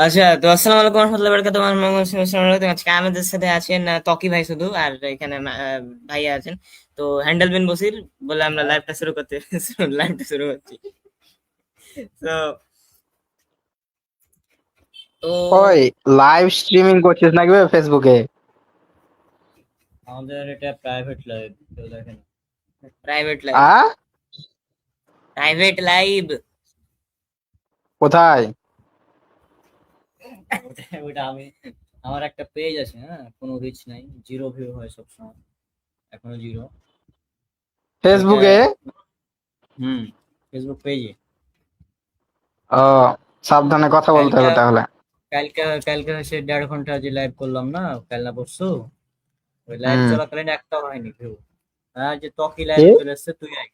আচ্ছা, তো আসসালামু আলাইকুম ওয়া রাহমাতুল্লাহি ওয়া বারাকাতুহু। আমার নাম মোহাম্মদ আজকে আমাদের সাথে আছেন ত্বকি ভাই শুধু, আর এখানে ভাইয়া আছেন। তো হ্যান্ডেল বিন বসির বলে আমরা লাইভটা শুরু করতে লাইভটা শুরু করছি। তো তো ওই লাইভ স্ট্রিমিং করছিস নাকি ভাই ফেসবুকে? আমাদের এটা প্রাইভেট লাইভ, কেউ দেখেন। প্রাইভেট লাইভ, আ প্রাইভেট লাইভ। কোথায়? ওটা আমি, আমার একটা পেজ আছে, হ্যাঁ, কোনো রিচ নাই, জিরো ভিউ হয় সবসময়, এখনো জিরো। ওইটা, ফেসবুকে? হুম, ফেসবুক পেজে। ও, সাবধানে কথা বলতে কালকে হবে তাহলে। কালকে কালকে হচ্ছে 1.5 ঘন্টা যে লাইভ করলাম না, কাল না পরশু, ওই লাইভ হুম। চলাকালীন একটাও হয়নি ভিউ। হ্যাঁ, যে ত্বকি কি? লাইভে চলে এসছে, তুই আয়।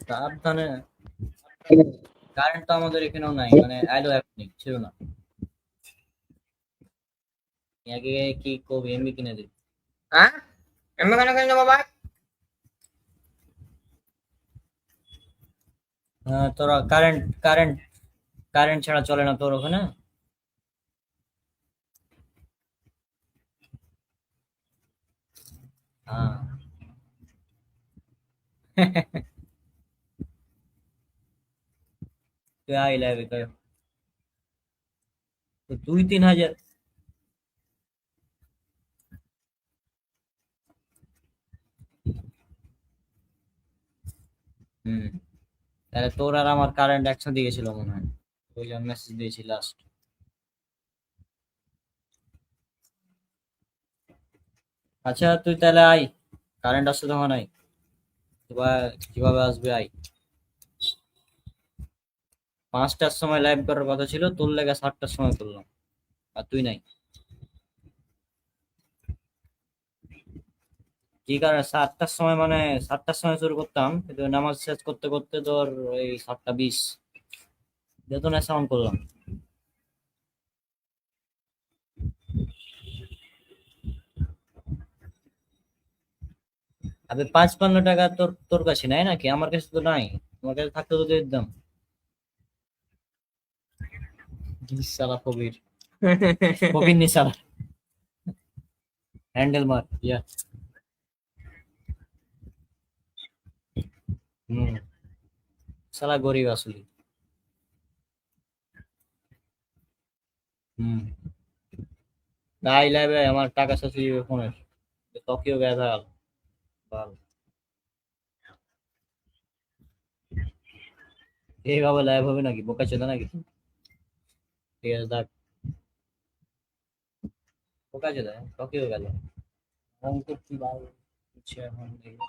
সাবধানে। কারেন্ট তো আমাদের এখানেও নাই, মানে আইলো এখনই, ছিল না। আগে কি কবি এমবি কিনে দিই। হ্যাঁ, এমবি কেন কিনে দেবো ভাই? হ্যাঁ, তোরা কারেন্ট কারেন্ট ছাড়া চলে না তোর ওখানে? হ্যাঁ। তুই আয় লাইভে কর। তো 2-3 হাজার। হুম, তাহলে তোর আর আমার কারেন্ট একসাথে গেছিল মনে হয়, ওই জন্য মেসেজ দিয়েছি লাস্ট। আচ্ছা, তুই তাহলে আয়, কারেন্ট আসছে তখন আয়। কিভাবে আসবে আয়। 5টার সময় লাইভ করার কথা ছিল, তোর লেগে 7টার সময় করলাম, আর তুই নাই। কি কারণে 7টার সময়, মানে 7টার সময় শুরু করতাম, কিন্তু নামাজ শেষ করতে করতে তোর এই 7টা 20 যেত না, সাউন্ড করলাম। আবে 55 টাকা তোর তোর কাছে নাই নাকি? আমার কাছে তো নাই, আমার কাছে থাকতে তো দিয়ে দিতাম। সালা ফকির, ফকির নি সালা, হ্যান্ডেল মার ইয়া। হুম, সালা গরিব আসলে। হুম, তাই লাইবে আমার টাকা শেষ হয়ে যাবে ফোনের, তকিও গায়ে গেল। ভালো, এইভাবে লাইভ হবে নাকি? বোকা চোদা নাকি? ঠিক আছে দেখ, বোকা চোদা, তকিও গেল। অঙ্ক কি ভাই হচ্ছে এখন দেখি।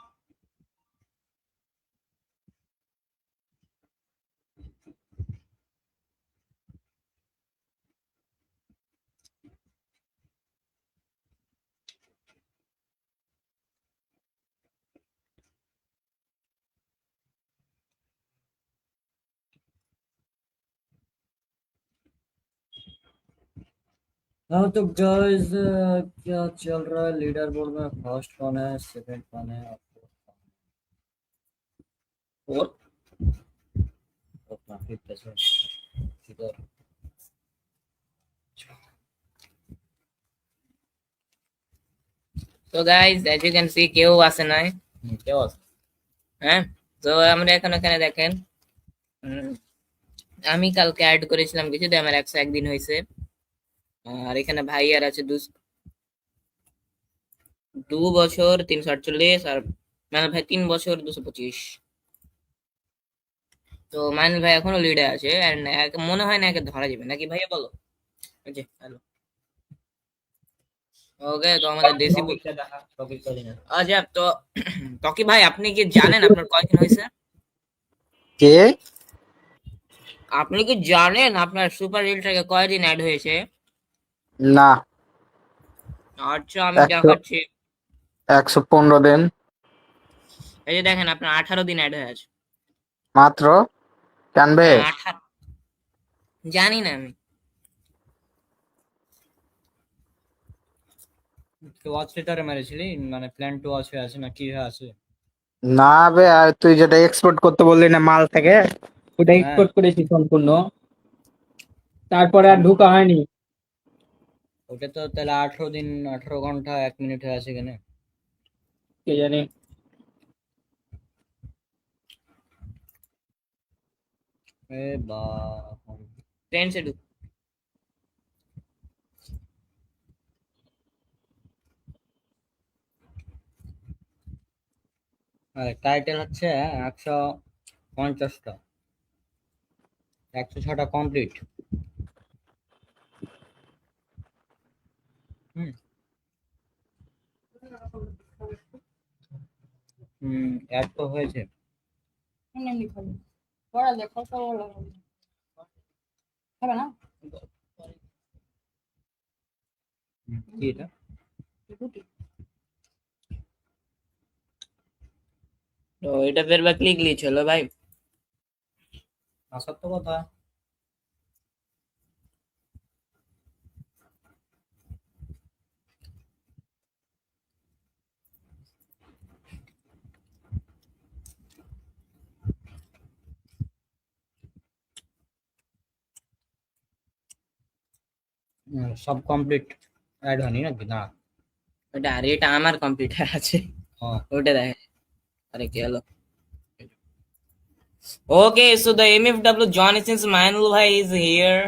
हाँ तो गाइस, क्या चल रहा है लीडर बोर्ड में? फर्स्ट कौन है, सेकंड कौन है, और फोर्थ? फोर्थ फिफ्थ है इधर। তো guys, as you can see, কেউ আসে নাই। কেউ আছে? হ্যাঁ। তো আমরা এখন এখানে দেখেন, উম, আমি কালকে অ্যাড করেছিলাম কিছু, দিয়ে আমার 101 দিন হয়েছে। আর এখানে ভাই আর আছে 2 বছর 348, আর মানে ভাই 3 বছর 225। তো মাইনুল ভাই এখনো লিডে আছে, আর মনে হয় না একে ধরা যাবে নাকি, ভাইয়া বলো। ওই যে হ্যালো। ওকে, তো আমাদের দেশি আচ্ছা, তো ত্বকি ভাই, আপনি কি জানেন আপনার কয়দিন হয়েছে? কে? আপনি কি জানেন আপনার সুপার রিল থেকে কয়দিন অ্যাড হয়েছে? না। আচ্ছা, আমি একশো দেখাচ্ছি। 115 দিন এই যে দেখেন, আপনার 18 দিন অ্যাড হয়ে আছে। মাত্র। জানবে? হ্যাঁ, 18। জানি না আমি। ওয়াচ লেটারে মেরেছিলি, মানে প্ল্যান টু ওয়াচ হয়ে আছে না কি হয়ে আছে? না বে, আর তুই যেটা এক্সপোর্ট করতে বললি না মাল থেকে, ওটা হ্যাঁ এক্সপোর্ট করেছি সম্পূর্ণ, তারপরে আর ঢুকা হয়নি। ওটা তো তাহলে 18 দিন 18 ঘন্টা 1 মিনিট হয়ে আছে এখানে। কে জানি। এ বা ट्रेन से ढुक। টাইটেল হচ্ছে 150টা, 106টা কমপ্লিট। হুম হুম অ্যাড তো হয়েছে। কি এটা? তো এটা ফের বা ক্লিক গ্লিচ হলো ভাই। আসার তো কথা। সব কমপ্লিট অ্যাড হয়নি নাকি? না। ওটা আর এটা আমার কম্পিউটার আছে, হ্যাঁ ওটা দেখে। আরে কি হলো? Okay, so the MFW Johnson's Manuel bhai is here.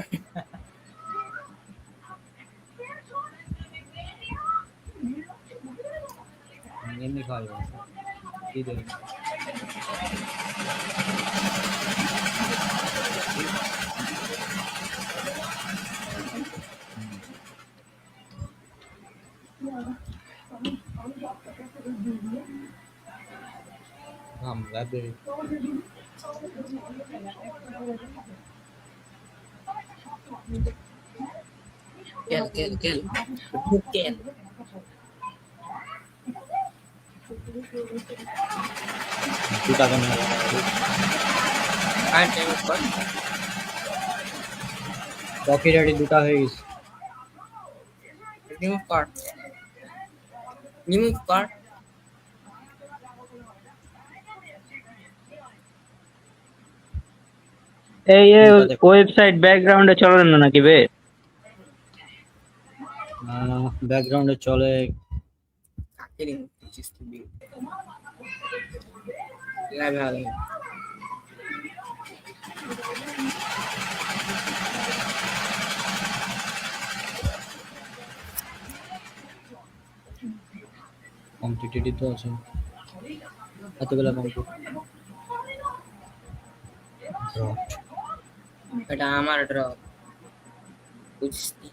এমনি খাওয়া যাবে, কি দেবে? লাইব্রেরি। Kel. Kel. দুটা কেন? And time is what? Copy ready দুটা হয়ে গেছে। Remove card. Remove card. এই দুটা দেখ। ওয়েবসাইট ব্যাকগ্রাউন্ডে চলে না নাকি বে? ব্যাকগ্রাউন্ডে চলে। Kidding. Just to be. Live halo. কমপ্লিটেডই তো আছে, এতগুলা কমপ্লিট। এটা আমার ড্রপ বুঝছি।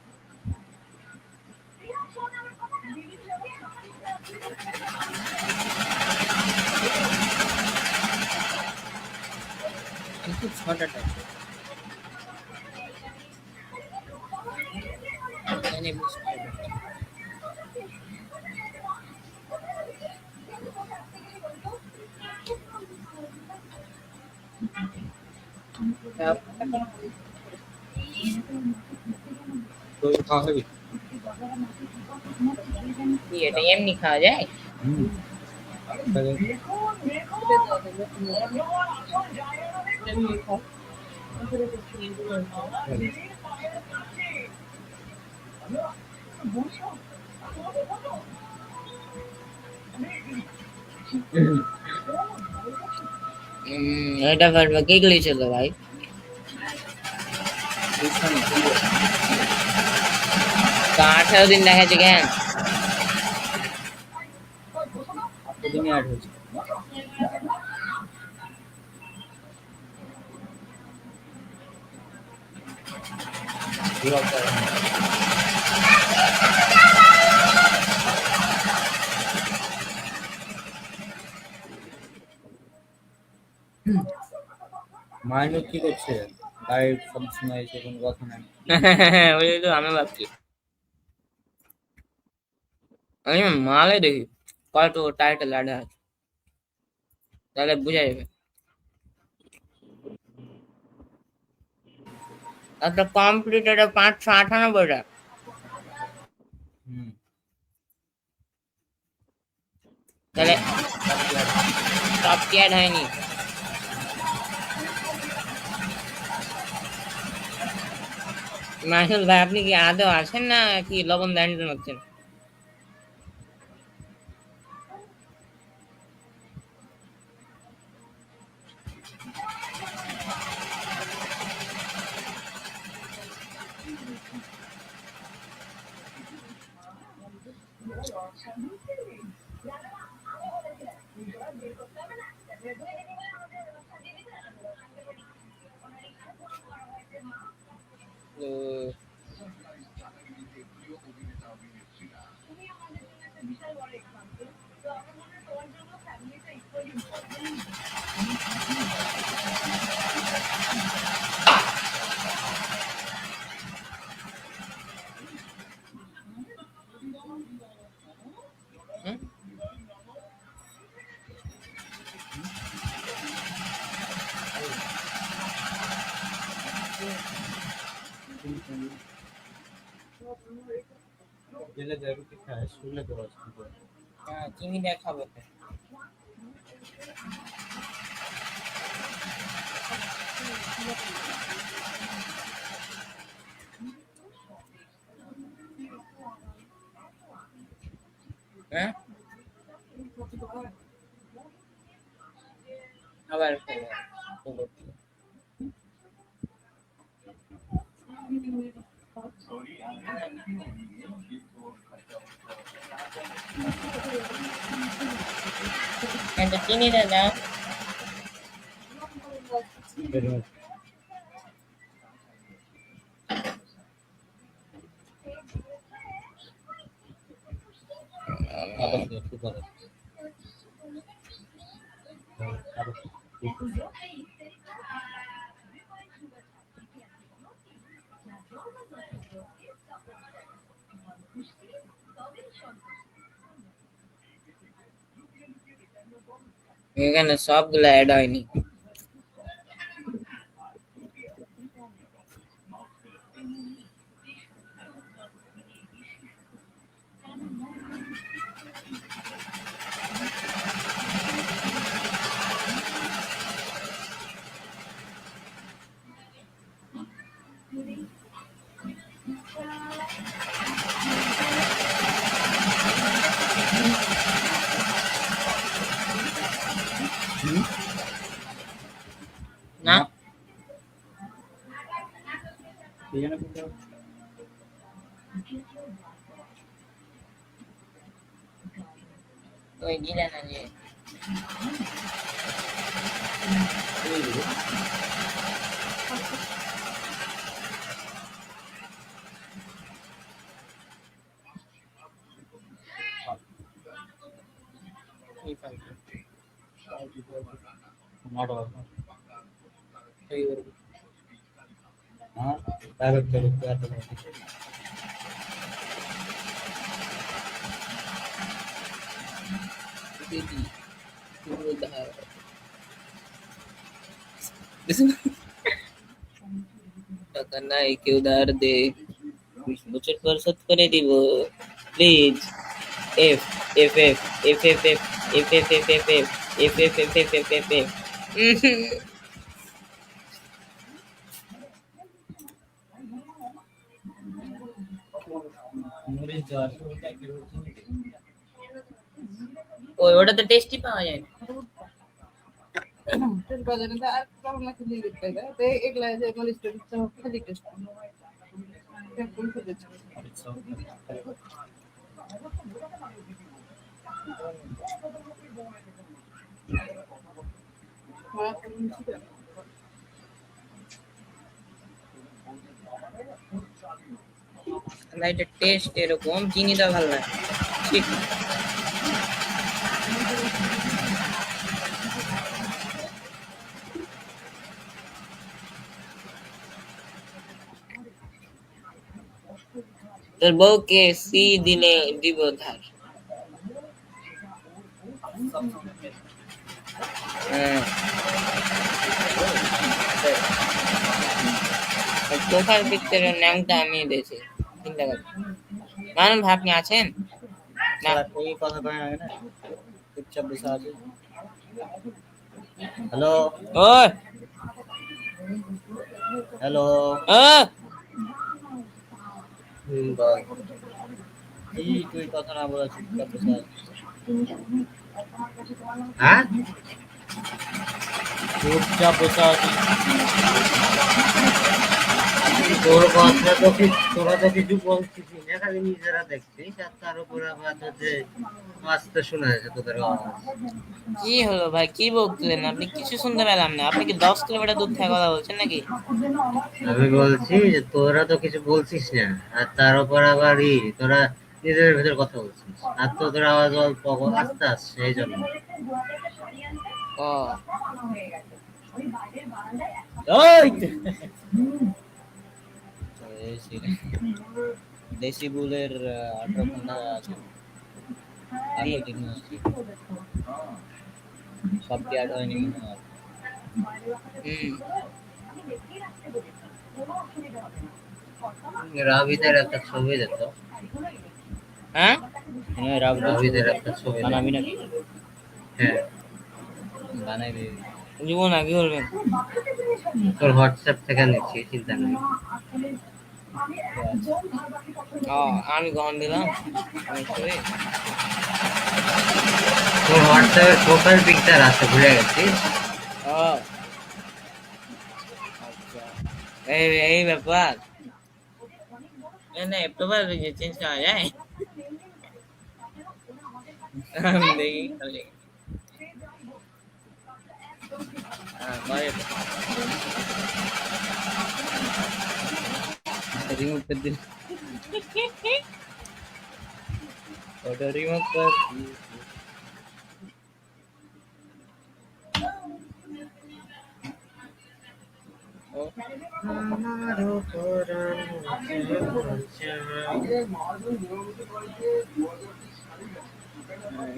কিন্তু 6টা টাইম এখানে বুঝতে হবে। তো খাওয়া হবে। কি এটা এমনি খাওয়া যায়? হুম তাহলে এটা পারবে কি গ্লিচ হলো ভাই? তো 18 দিন দেখাচ্ছে কেন? দিনই অ্যাড হয়েছে। মাইনুর কি করছে? লাইভ সব সময় এসে কোনো কথা নাই। ওই তো আমি ভাবছি আমি মালে দেখি কত টাইটেল অ্যাড আছে, তাহলে বুঝা যাবে। একটা কমপ্লিট এটা 598টা। হুম তাহলে সবটি অ্যাড হয়নি। মাসুল ভাই আপনি কি আদৌ আছেন না কি লবণ দান্ডন হচ্ছেন? তো হুম? হ্যাঁ, চিনি দিয়ে খাবো তো। হ্যাঁ আবার খাবো। একটা চিনি দিয়ে দাও। এখানে সবগুলো অ্যাড হয়নি। না ওই দিলে না যে এই ফালতু। এই ওর। দিদি পুরো ধার। টাকা নাই কেউ ধার দে, 20 বছর পর শোধ করে দিব please. F F F F F F F F F F F F F F F F F. ওই ওটাতে টেস্টি পাওয়া যায় না। লাইটের টেস্ট এরকম, চিনিটা ভালো লাগে ঠিক। তোর বউকে সি দিলে দিব ধার। হ্যাঁ প্রোফাইল পিকচারের ন্যাংটা আমি দিয়েছি, চিন্তা কর। মানুষ ভাই আপনি আছেন না? এই কথা কয় না, চুপচাপ বসে আছে। হ্যালো ওই হ্যালো ও বল। কি তুই কথা না বলা চুপচাপ বসে আছিস হ্যাঁ চুপচাপ বসে আছিস তোর কথা তো তোরা তো কিছু বলছিস না, খালি নিজেরা দেখছিস, আর তার উপর আবার তোদের আস্তে শোনা যাচ্ছে তোদের আওয়াজ। কি হলো ভাই, কি বলছিলেন আপনি? কিছু শুনতে পেলাম না। আপনি কি 10 কিলোমিটার দূর থেকে কথা বলছেন নাকি? আমি বলছি যে তোরা তো কিছু বলছিস না, আর তার উপর আবার তোরা নিজেদের ভেতর কথা বলছিস, আর তোদের আওয়াজ অল্প আস্তে আসছে এই জন্য। ও ওই দেশি বুলের 18 ঘন্টা আছে 18 দিন আছে সব কি অ্যাড হয়নি মনে হয় হুম রাবিদের একটা ছবি দেখো, হ্যাঁ মনে হয় রাব রাবিদের একটা ছবি দেখো। বানাবি নাকি হ্যাঁ, বানাইবি জীবন না, কি বলবেন? তোর হোয়াটসঅ্যাপ থেকে নিচ্ছি, চিন্তা নেই। ও আমি কখন দিলাম? আমি ছবি তোর হোয়াটসঅ্যাপের প্রোফাইল পিকচার আছে, ভুলে গেছিস? ও আচ্ছা, এই ব্যাপার। না প্রোফাইল চেঞ্জ করা যায়? আমি দেখি খালি। হ্যাঁ করে তো। रिमूव कर दिल फोटो रिमूव कर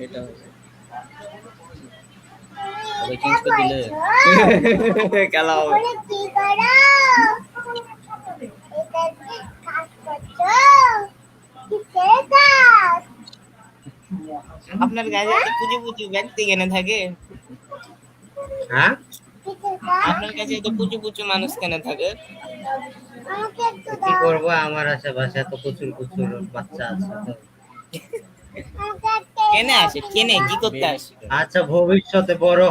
এটা फोटो चेंज कर दिले খেলা হবে। কি করো? এটা কি কাজ করছো? কিসের কাজ? আপনার কাছে এত পুজো পুজো ব্যক্তি কেন থাকে? হ্যাঁ, কিসের কাজ? আপনার কাছে এত পুজো পুজো মানুষ কেন থাকে? আমাকে একটু কি দাও। করবো, আমার আশেপাশে তো প্রচুর প্রচুর বাচ্চা আছে তো। আমাকে একটা কেনে আসে? কেনে কি করতে আসে? আচ্ছা, ভবিষ্যতে বড়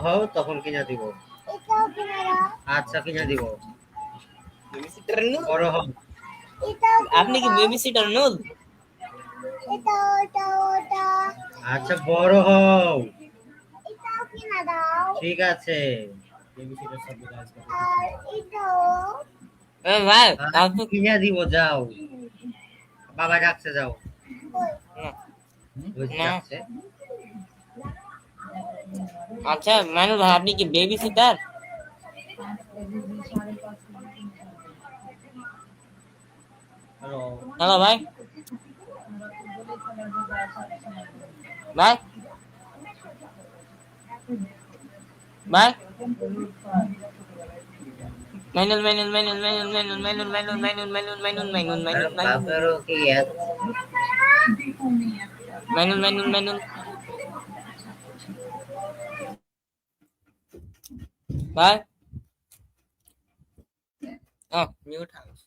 হও তখন কিনে দিব। এটাও কিনে দাও। আচ্ছা, কিনে দিব, বেবিসিটার নুল? বড় হও। এটাও আপনি কি বেবিসিটার নুল? ওটা। আচ্ছা, বড় হও, এটাও কিনে দাও। ঠিক আছে। আর এটাও। ভাই আচ্ছা, কিনে দিব, যাও, বাবা ডাকছে, যাও। ওই যে না। ডাকছে। আচ্ছা মানু ভাই, আপনি কি বেবিসিটার? हेलो হ্যালো ভাই, ভাই ভাই মাইনুল বাবারও কি ভাই মিউট হাউস।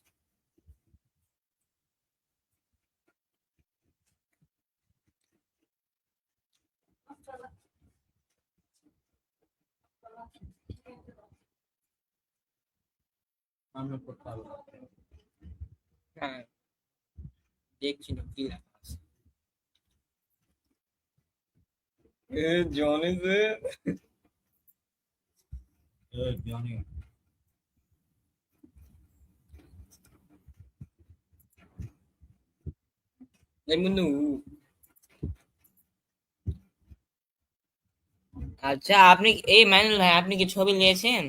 আমরা করতে পারবো হ্যাঁ দেখছি না কি লেখা আছে। জনি যে জনি মুন্নু। আচ্ছা আপনি এই মাইনুল ভাই, আপনি কি ছবি নিয়েছেন?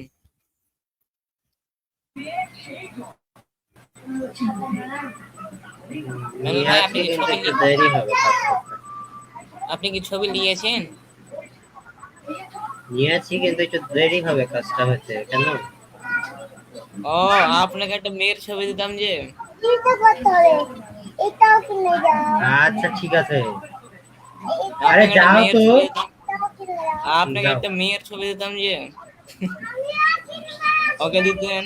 মাইনুল ভাই আপনি কি ছবি একটু দেরি হবে, আপনি কি ছবি নিয়েছেন? নিয়েছি কিন্তু একটু দেরি হবে কাজটা হতে, কেন? ও আপনাকে একটা মেয়ের ছবি দিতাম যে। কিনতে করতে হবে। এটাও কিনে দাও। আচ্ছা, ঠিক আছে। আপনাকে আরে একটা যাও মেয়ের তো। ছবি দিতাম। এটাও কিনে দাও। আপনাকে একটা মেয়ের ছবি দিতাম যে ওকে দিতেন।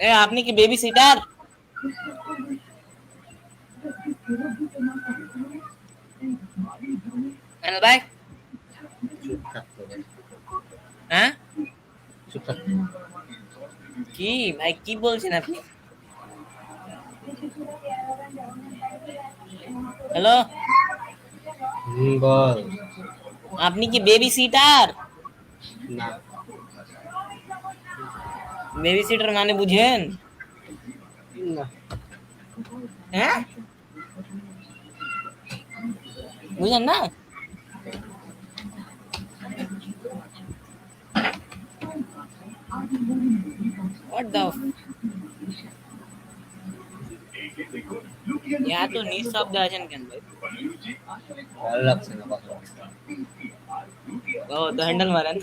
এ আপনি কি বেবি সিটার? হ্যালো ভাই। চুপ থাকতে হবে, হ্যাঁ চুপ থাকতে হবে। কি ভাই কি বলছেন আপনি? হ্যালো, বল। আপনি কি বেবি সিটার? না, বেবি সিটার মানে বুঝেন? না, হ্যাঁ বুঝেন না? What the এত নিঃশব্দ আছেন কেন ভাই? ভালো লাগছে না কথা বলতে। ও তো হ্যান্ডেল মারেন।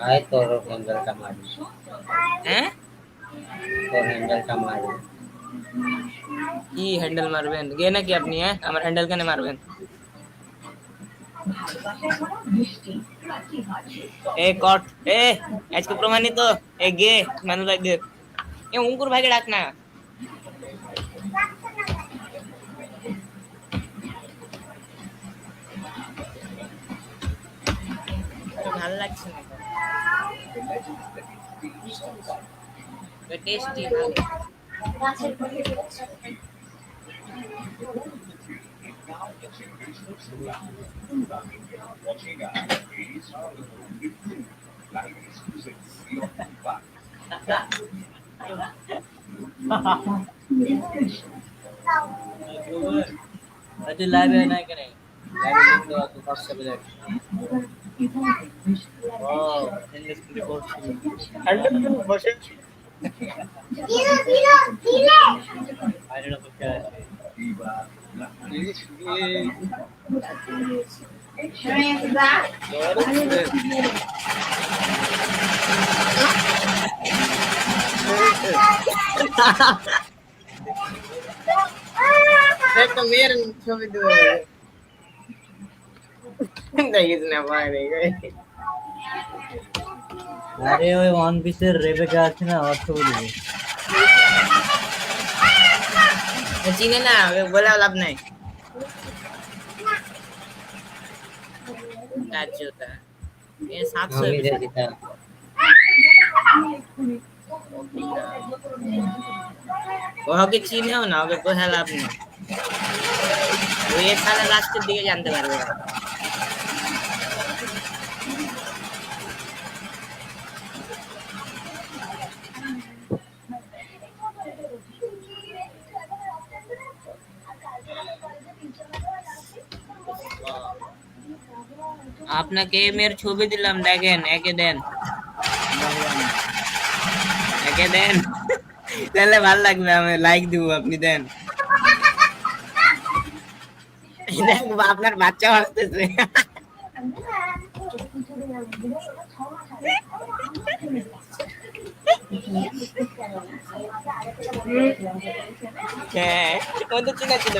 আয় তোর হ্যান্ডেলটা মারি, হ্যাঁ তোর হ্যান্ডেলটা মারি। কি হ্যান্ডেল মারবেন গে নাকি আপনি? হ্যাঁ আমার হ্যান্ডেল কেন মারবেন? এ কট এ আজকে প্রমাণিত। এ গে মানু ভাই দে। এ অঙ্কুর ভাইকে ডাক না। ভাল লাগছে না টেস্টি ভালো। তুই লাইভে নাই কেন? লাইভে লিংক দেওয়া তো হোয়াটসঅ্যাপে দেখ। ও ইংলিশ কি করছিস? হ্যান্ডেল বসে বাইরে তো কে আছে? একটা মেয়ের ছবি দেবো দেখিস না বাইরে আরে ওই ওয়ান পিসের রেবেকা আছে না, ওর ছবি দিবি। চিনে না ওকে বলে লাভ নাই। কাজটা এ 700 আমি যে দিতাম ওকে চিনেও না, ওকে কোথায় লাভ নেই। ওই এক সালে লাস্টের দিকে জানতে পারবে। আপনাকে মেয়ের ছবি দিলাম দেখেন, একে দেন, একে দেন তাহলে ভালো লাগবে, আমি লাইক দিব, আপনি দেন। দেখো আপনার বাচ্চা আসতেছে। হ্যাঁ ও তো চিনা ছিল।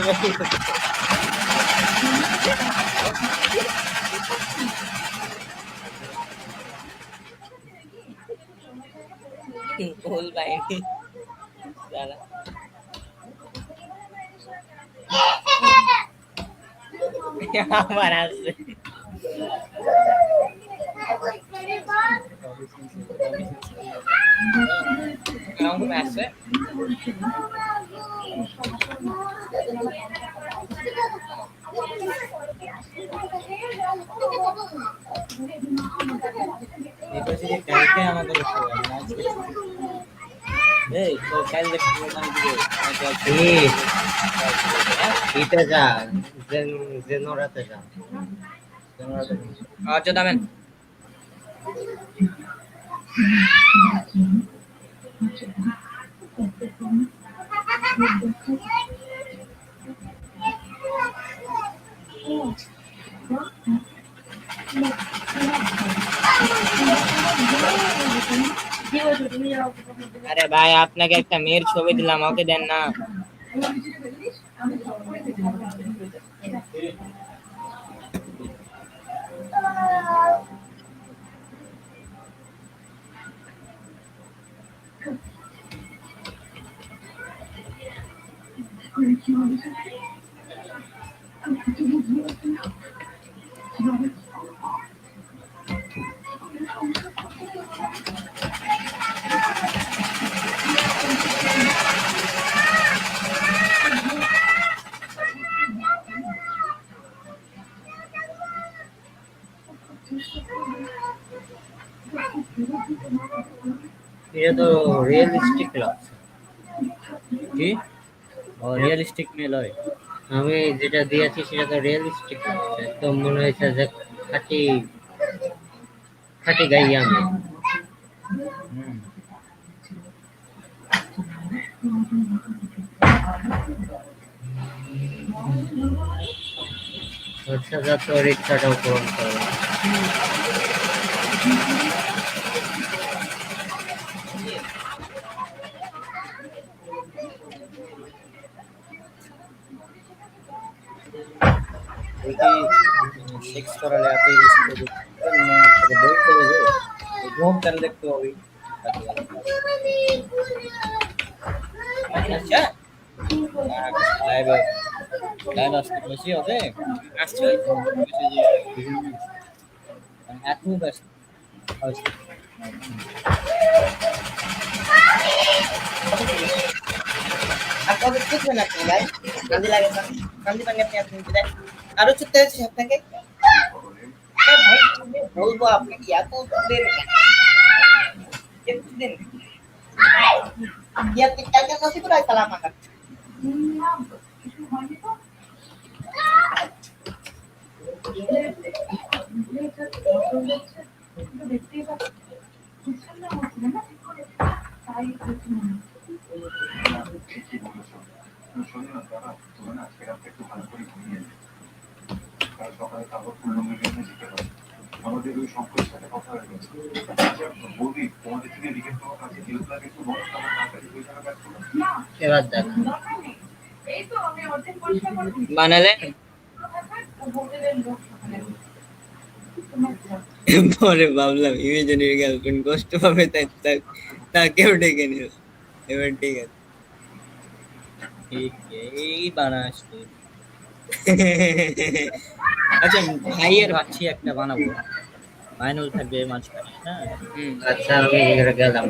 ভুল পাইনি দাদা। আমার আসছে কেমন আসছে। এই পাশে যে কালকে আমাদের ছবি আমি আজকে এই তো কাল দেখতে মানে দিবে ইতে যা, জেনোরাতে যা। আচ্ছা দামেন আরে ভাই আপনাকে একটা মেয়ের ছবি দিলাম, ওকে দেন না। এটা তো রিয়েলিস্টিক লাগছে। কি ও রিয়েলিস্টিক মেল হয়? আমি যেটা দিয়েছি সেটা তো রিয়েলিস্টিক লাগছে, একদম মনে হয়েছে যে খাঁটি খাঁটি গাইয়া আমি। হুম। আচ্ছা, যা তোর ইচ্ছাটাও পূরণ করো। তুই কি সেক্স করালে এত রিস্ক করবি? তোকে বলতে হবে যে ঘুম কেন দেখতে হবে? আচ্ছা লাইভে লাইভ আসতে বেশি হবে আসছো? এত ব্যস্ত হয়েছে। আর কবে শিখবেন আপনি ভাই? কান্দি লাগে না? কান্দি পানি আপনি দেন। আরো ছুটতে হচ্ছে আপনাকে। ভাই আমি বলবো আপনাকে এত দেন একটু দেন। আপনি কালকে নসি করে সালাম আকার। এবার দেখ, বানালেন পরে ভাবলাম ইমেজিনারি গার্লফ্রেন্ড কষ্ট পাবে, তাই তাকেও ডেকে নিল। এবার ঠিক আছে। ঠিক এই বানাস তুই। আচ্ছা ভাইয়ের ভাবছি একটা বানাবো, মাইনুল থাকবে মাঝখানে, হ্যাঁ? আচ্ছা আমি এখানে গেলাম।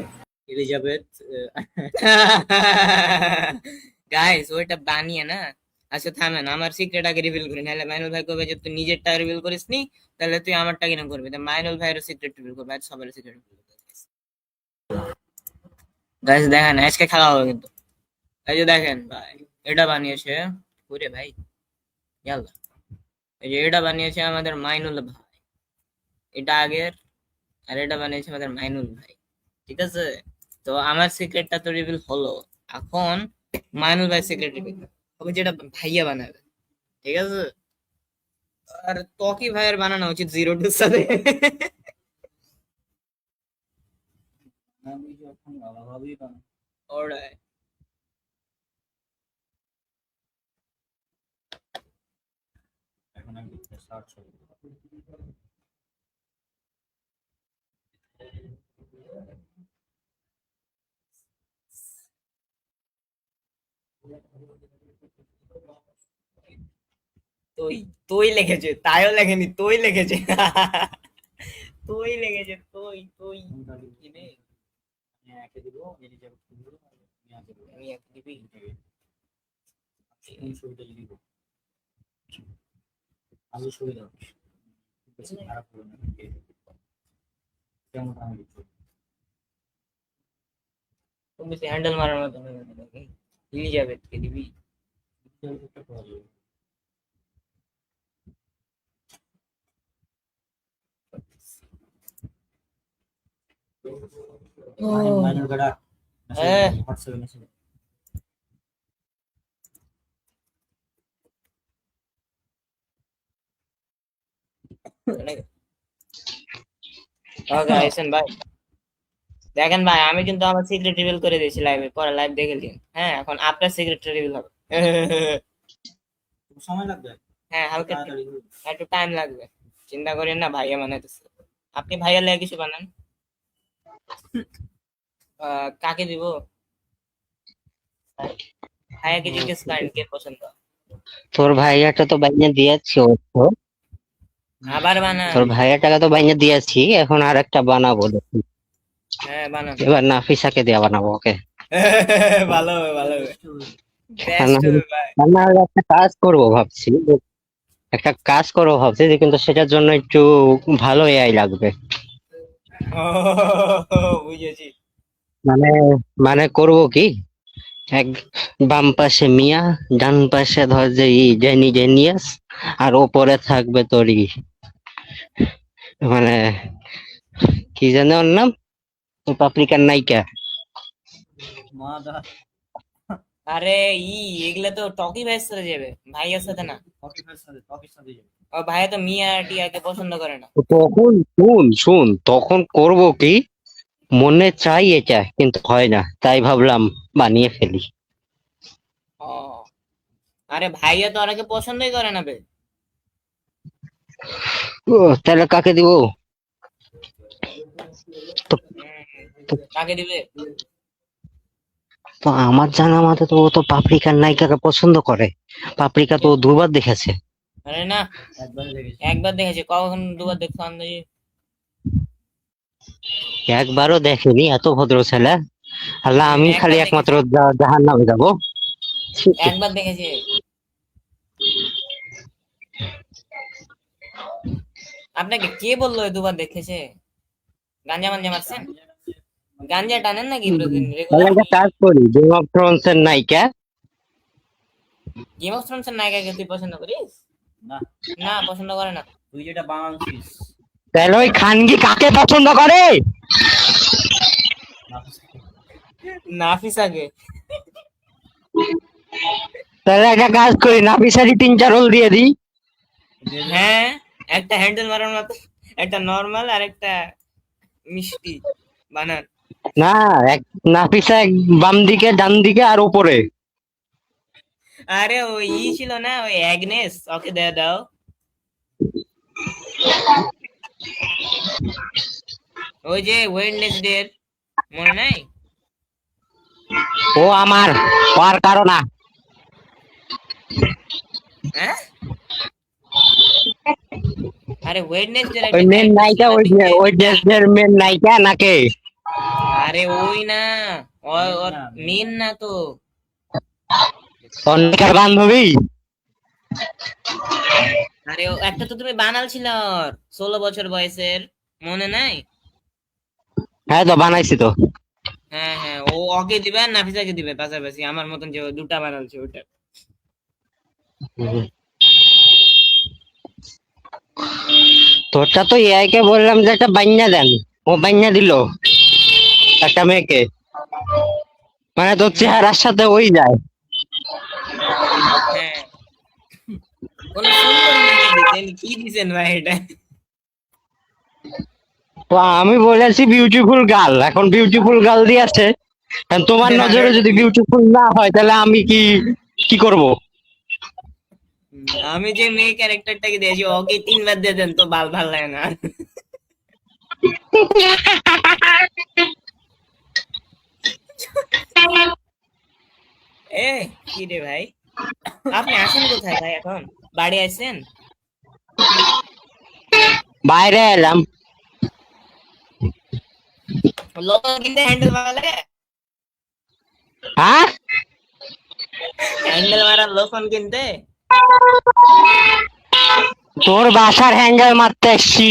এলিজাবেথ গাইস ওইটা বানিয়ে না। আচ্ছা থামেন, আমার সিক্রেট আগে রিভিল করি, নাহলে মাইনুল ভাই কবে যে তুই নিজেরটা রিভিল করিস নি, তাহলে তুই আমারটা কেন করবি? তা মাইনুল ভাইয়ের সিক্রেট রিভিল করবি, আর সবার সিক্রেট রিভিল করবি। গাইস দেখেন আজকে খেলা হবে কিন্তু। এই যে দেখেন ভাই, এটা বানিয়েছে ওরে ভাই, ইয়াল্লা, এই যে এটা বানিয়েছে আমাদের মাইনুল ভাই, এটা আগের, আর এটা বানিয়েছে আমাদের মাইনুল ভাই। ঠিক আছে, তো আমার সিক্রেটটা তো রিভিল হলো। এখন মাইনুল ভাই সিক্রেট রিভিল হবে, যেটা ভাইয়া বানাবে। ঠিক আছে, আর ত্বকি ভাইয়ের বানানো উচিত 0 2 সাথে। আমি যখন ভালোভাবেই বানাবো। Alright. এখন আমি সার্চ করবো। তুই তুই লিখেছে, তাইও লেখেনি, তুই লিখেছে। তুই লিখেছে, তুই কি রে? আমি একে দিব, এলিজাবেথ দিব, আমি আগে দিব। আমি এক দিবি। কোন ছবিটা দিব? আলু ছবি দাও, বেশি খারাপ হবে না। কেমন আমি দিব? তুমি বেশি হ্যান্ডেল মারার মতো এলিজাবেথ কে দিবি। এলিজাবেথটা পাওয়া যাবে। মাইনুল গড়া হ্যাঁ হোয়াটসঅ্যাপে মেসেজ। ওকে আইসেন ভাই। দেখেন ভাই, আমি কিন্তু আমার সিক্রেট রিভিল করে দিয়েছি লাইভে, পরে লাইভ দেখে নিন। হ্যাঁ, এখন আপনার সিক্রেট রিভিল হবে। সময় লাগবে, হ্যাঁ, হালকা তাড়াতাড়ি করুন। একটু টাইম লাগবে। চিন্তা করেন না, ভাইয়া বানাইতেছে। আপনি ভাইয়া লেগে কিছু বানান। কাকে দিব? ভাইয়াকে জিজ্ঞেস করেন কে পছন্দ। তোর ভাইয়াটা তো বাইনে দিয়েছি অবশ্য। আবার বানান। তোর ভাইয়াটাকে তো বাইনে দিয়েছি, এখন আর একটা বানাবো দেখি। হ্যাঁ, বানান। এবার নাফিসাকে দিয়ে বানাবো ওকে। ভালো হবে, ভালো হবে। আর না বেস্ট হলে হবে ভাই। আর না হলে একটা কাজ করবো ভাবছি, যে কিন্তু সেটার জন্য একটু ভালো এআই লাগবে। ও, বুঝেছি। মানে মানে করব কি, এক বাম পাশে মিয়া, ডান পাশে ধর যে জেনিয়াস, আর ওপরে থাকবে তোর মানে কি জানে ওর নাম, ওই পাপরিকার নায়িকা। মাদা আরে এগুলা তো টকি ভাইয়ের সাথে যাবে, ভাইয়ের সাথে না। টকির সাথে যাবে। ও ভাইয়া তো মিয়া টিয়াকে পছন্দ করে না। তো তখন শুন তখন করব কি, মনে চাই এটা কিন্তু হয় না, তাই ভাবলাম বানিয়ে ফেলি। ও, আরে ভাইয়া তো ওরাকে পছন্দই করে না বে। ও তাহলে কাকে দিব? তো কাকে দিবে? তো আমার জানা মতে তো ও তো পাপরিকার নায়িকাকে পছন্দ করে। পাপরিকা তো ও দুবার দেখেছে। আরে না, একবারে দেখেছি। একবার দেখেছি, কখন দুবার দেখছো আন্দাজি? একবারও দেখেনি এত ভদ্র ছেলে। আল্লাহ, আমি খালি একবার একমাত্র দেখেছি, জাহান নামে যাবো। একবার দেখেছি। আপনাকে কে বললো এ দুবার দেখেছে? গাঞ্জা মাঞ্জা মারছেন? গাঞ্জা টানেন নাকি তাহলে রেগুলার? একটা কাজ করি, গেম অফ থ্রোনস এর নায়িকা। গেম অফ থ্রোনস এর নায়িকাকে তুই পছন্দ করিস? না, না, পছন্দ করে না। তুই যেটা বানাচ্ছিস তাহলে ওই খানগি কাকে পছন্দ করে? না, নাফিসাকে। তাহলে একটা কাজ করি, নাফিসারি 3-4 রোল দিয়ে দিই। হ্যাঁ, একটা হ্যান্ডেল মারার মতো, একটা নরমাল আর একটা মিষ্টি বানান। না, এক নাফিসা এক বাম দিকে, ডান দিকে আর উপরে। আরে ওই ছিল না, ওই অ্যাগনেস, ওকে দিয়ে দাও। ওই যে ওয়েডনেসডে, মনে নাই? ও আমার হওয়ার কারণ না। হ্যাঁ, আরে ওয়েডনেসডে ওই একটা মেন ক্যারেক্টার ছিল নায়িকা, না, ওই পিঙ্কে? ওই দেশের মেন নায়িকা নাকি? আরে ওই না, ওর মেন না তো। অনেকের বান্ধবী। আরে একটা তো তুমি বানাল ছিল ওর, 16 বছর বয়সের, মনে নাই? হ্যাঁ তো বানাইছি তো। হ্যাঁ হ্যাঁ, ও ওকে দিবে আর নাফিসাকে দিবে পাশাপাশি, আমার মতন যে দুটা বানালছে ওটা। তোরটা তো এআই কে বললাম যে একটা বান্যা দেন, ও বান্যা দিল একটা মেয়েকে, মানে তোর চেহারার সাথে ওই যায়। হ্যাঁ, কোন সুন্দরী মেয়েকে দিতেন, কি দিছেন ভাই এটা? তো আমি বলেছি বিউটিফুল গার্ল, এখন বিউটিফুল গার্ল দিয়েছে। এখন তোমার নজরে যদি বিউটিফুল না হয় তাহলে আমি কি কি করব? আমি যে মেয়ে ক্যারেক্টারটাকে দিয়েছি ওকে 3 বার দিয়ে দেন তো, ভাল ভাল লাগে না। এ কি রে ভাই, আপনি আছেন কোথায় ভাই এখন? বাড়ি আছেন? বাইরে এলাম। লোক কিনতে হ্যান্ডেল মারা লাগে, হ্যাঁ, হ্যান্ডেল মারার লোকন কিনতে। তোর বাসার হ্যান্ডেল মারতে এসছি।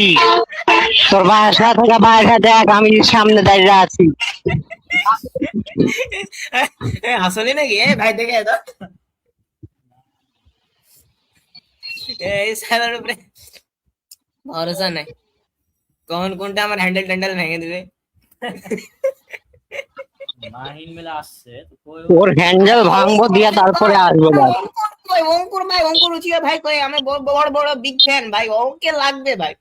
তোর বাসা থেকে বাইরে দেখ, আমি সামনে দাঁড়িয়ে আছি। আসলে নাকি? ভাই দেখে তো, এই সালার উপরে ভরসা নাই, কখন কোনটা আমার হ্যান্ডেল ট্যান্ডেল ভেঙে দিবে। মাহিন মেলা আসছে তো কই তোর হ্যান্ডেল ভাঙবো দিয়ে তারপরে আসবো দেখ। কই অঙ্কুর ভাই, অঙ্কুর উচিয়া ভাই কই? আমি বড় বড় বিগ ফ্যান ভাই, ওকে লাগবে ভাই।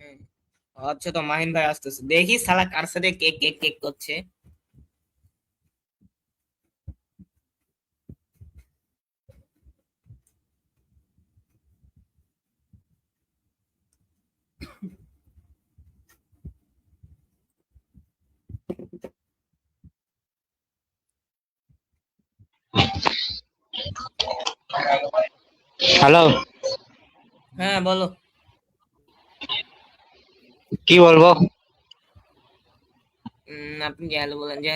হ্যাঁ। আচ্ছা, তো মাহিন ভাই আসতেছে, দেখি সালা কার সাথে কেক কেক কেক করছে। হ্যালো, হ্যাঁ বলো। কি বলবো? আপনি যে হ্যালো বলেন, যে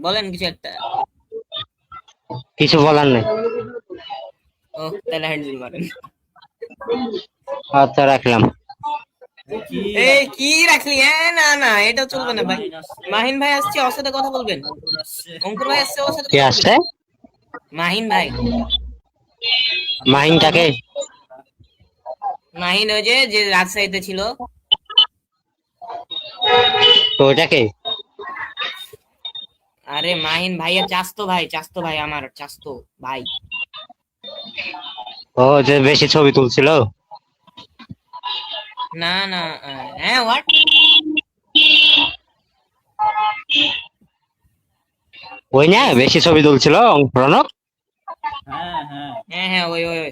বলেন কিছু একটা। কিছু বলার নেই। ও, তাহলে হ্যান্ডেল মারেন। আচ্ছা, রাখলাম। কি এই কি রাখলি? হ্যাঁ, না না, এটা চলবে না ভাই। মাহিন আসছে, মাহিন ভাই আসছে, ওর সাথে কথা বলবেন। অঙ্কুর আসছে। অঙ্কুর ভাই আসছে, ওর সাথে কে কথা বলবেন। আসছে? মাহিন ভাই। মাহিনটাকে? মাহিন ওই যে যে রাজশাহীতে ছিল। তো ওইটাকে? আরে মাহিন ভাইয়ের চাস্তো ভাই, আমার চাস্তো ভাই। ও, যে বেশি ছবি তুলছিল? না না, হ্যাঁ হোয়াট। ওই না, বেশি ছবি তুলছিল প্রণব? হ্যাঁ হ্যাঁ, হ্যাঁ হ্যাঁ, ওই ওই ওই।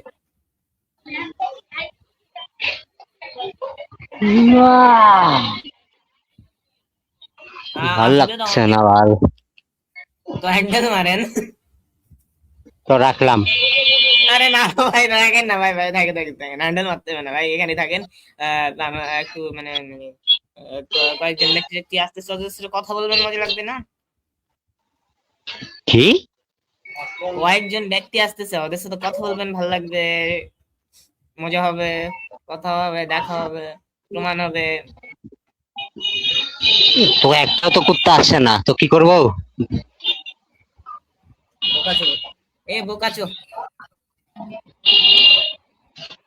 ভাল আসবে তো লাগছে আমাকে, না ভাল। তো হ্যান্ডেল মারেন। তো রাখলাম। আরে না ভাই, থাকেন না ভাই, ভাই থাকে থাকে থাকেন, হ্যান্ডেল মারতে হবে না ভাই, এখানে থাকেন। একটু মানে মানে, কয়েকজন ব্যক্তি ব্যক্তি আসতেছে, ওদের সাথে কথা বলবেন, মজা লাগবে না? কি? কয়েকজন ব্যক্তি আসতেছে, ওদের সাথে কথা বলবেন, ভালো লাগবে, মজা হবে, কথা হবে, দেখা হবে, প্রমাণ হবে। তো একটাও তো কুত্তা আসছে না, তো কি করবো? বোকাচো। এ বোকাচো,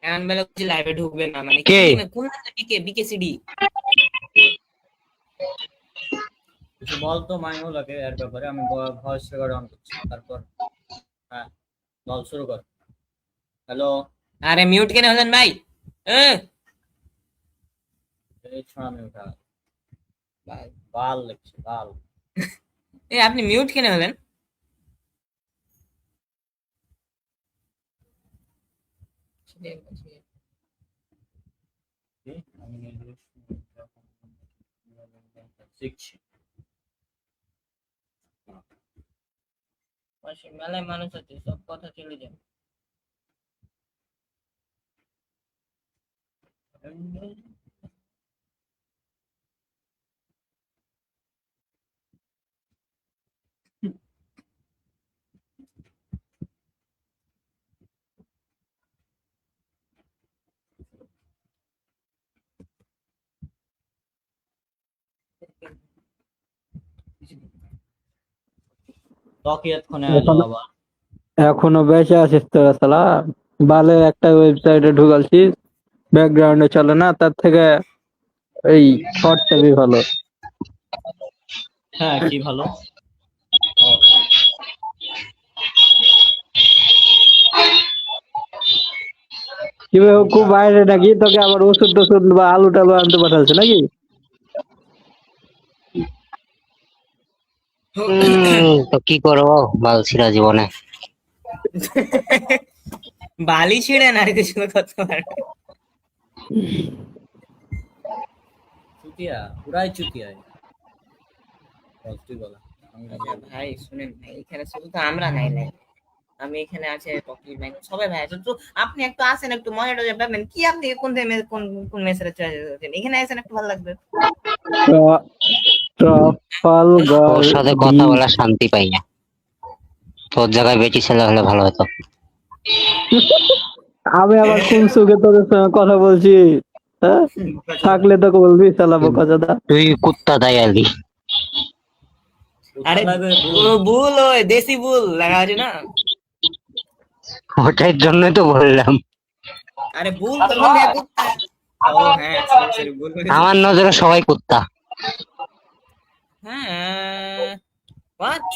এমন বেলা লাইভে ঢুকবে না মানে কি? কে? কোন বিকে বিকেসিডি? কিছু বল তো মাইনুল এর ব্যাপারে, আমি ভয়েস রেকর্ড অন করছি, তারপর হ্যাঁ বল, শুরু কর। হ্যালো। আরে মিউট কেন হলেন ভাই? এ, এই ছোড়া আমি উঠা বাল লিখছি, বাল। আপনি মিউট কেন হলেন? কি? আমি নিজে শিখছি। পাশে মেলায় মানুষ আছে, সব কথা চলে যায়। তকি এতক্ষণে এলো এখনো আবার। এখনো বেঁচে আছিস তোরা শালা? বালে একটা ওয়েবসাইটে ঢুকালছিস, ব্যাকগ্রাউন্ডে চলে না, তার থেকে এই শর্ট টেপই ভালো। হ্যাঁ, কি ভালো? ও, কি বে, খুব বাইরে নাকি তোকে আবার ওষুধ টষুধ বা আলু টালু আনতে পাঠাচ্ছে নাকি? তো কি করবো বালছিরা জীবনে? বালি ছিঁড়ে না, আর কিছু করতে পারে। চুতিয়া, পুরাই চুতিয়া। বল, তুই বল। আমি আচ্ছা ভাই শুনেন ভাই, এখানে শুধু তো আমরা নাই নাই, আমি এখানে আছে, টকি ভাই, সবাই ভাই আছে, তো আপনি একটু আসেন, একটু মজা টজা পাবেন কি? আপনি কোন কোন কোন মেসের এখানে আসেন, একটু ভালো লাগবে। ট্রাফালগার ওর সাথে বি। কথা বলা শান্তি পাই না। তোর জায়গায় বেটি ছেলে হলে ভালো হতো। আমি আবার কোন সুখে তোদের সঙ্গে কথা বলছি? হ্যাঁ, থাকলে তোকে বলবি শালা বোকাচোদা। তুই কুত্তা দায়ালি। আরে লাগে বুল, ওই দেশি বুল লাগা আছে না? ওটার জন্যই তো বললাম। আরে বুল তো মানে কুত্তা। ও হ্যাঁ, সরি সরি, বুল মানে আমার নজরে সবাই কুত্তা। হ্যাঁ, what?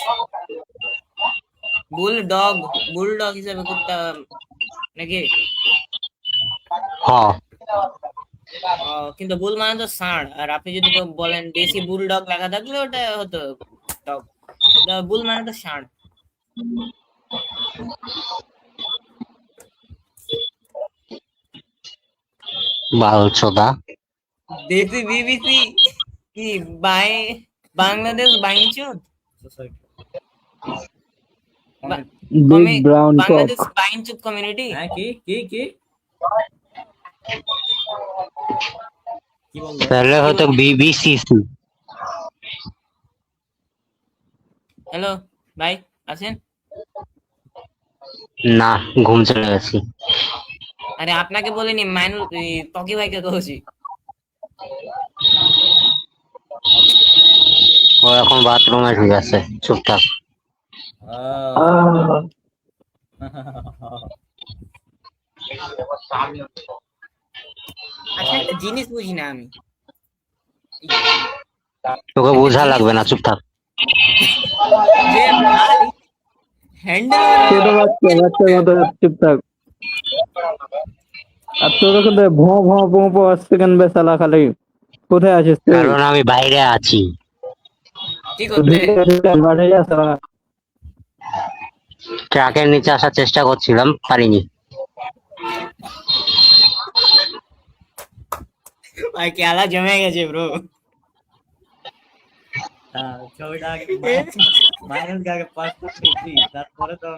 বুল ডগ হিসেবে কুত্তা নাকি? হ্যাঁ, কিন্তু বুল মানে তো ষাঁড়, আর আপনি যদি কেউ বলেন দেশি বুলডগ লেখা থাকলে ওটা হতো ডগ, কিন্তু বুল মানে তো ষাঁড়। বালচোদা। দেশি বিবিসি কি বাই, বাংলাদেশ বাইঞ্চুদ, society big brown cock. Bangladesh বাইঞ্চুদ কমিউনিটি। হ্যাঁ কি কি কি কি বললো? তাহলে হয়তো বিবিসিসি। হ্যালো ভাই, আছেন? না, ঘুম চলে গেছি। আরে আপনাকে বলিনি, মাইনুল তকি ভাইকে কইছি। ও এখন বাথরুমে ঢুকে আছে, চুপচাপ। আহ, আচ্ছা একটা জিনিস বুঝি না আমি, তোকে বোঝা লাগবে না, চুপ থাক। যে ভাই হ্যান্ডেল ছোট বাচ্চা, বাচ্চার মতো চুপ থাক। আর তোর ওখানে ভোঁ ভোঁ ভোঁ ভোঁ আসছে কেন বেসালা খালি? কোথায় আছিস তুই? কারণ আমি বাইরে আছি। কি করতে? মাঠে যাস না? ট্রাকের নিচে আসার চেষ্টা করছিলাম, পারিনি। ভাই খেলা জমে গেছে ব্রো। ছবিটা আগে মাইনুল আগে পাঁচটা দিই, তারপরে তো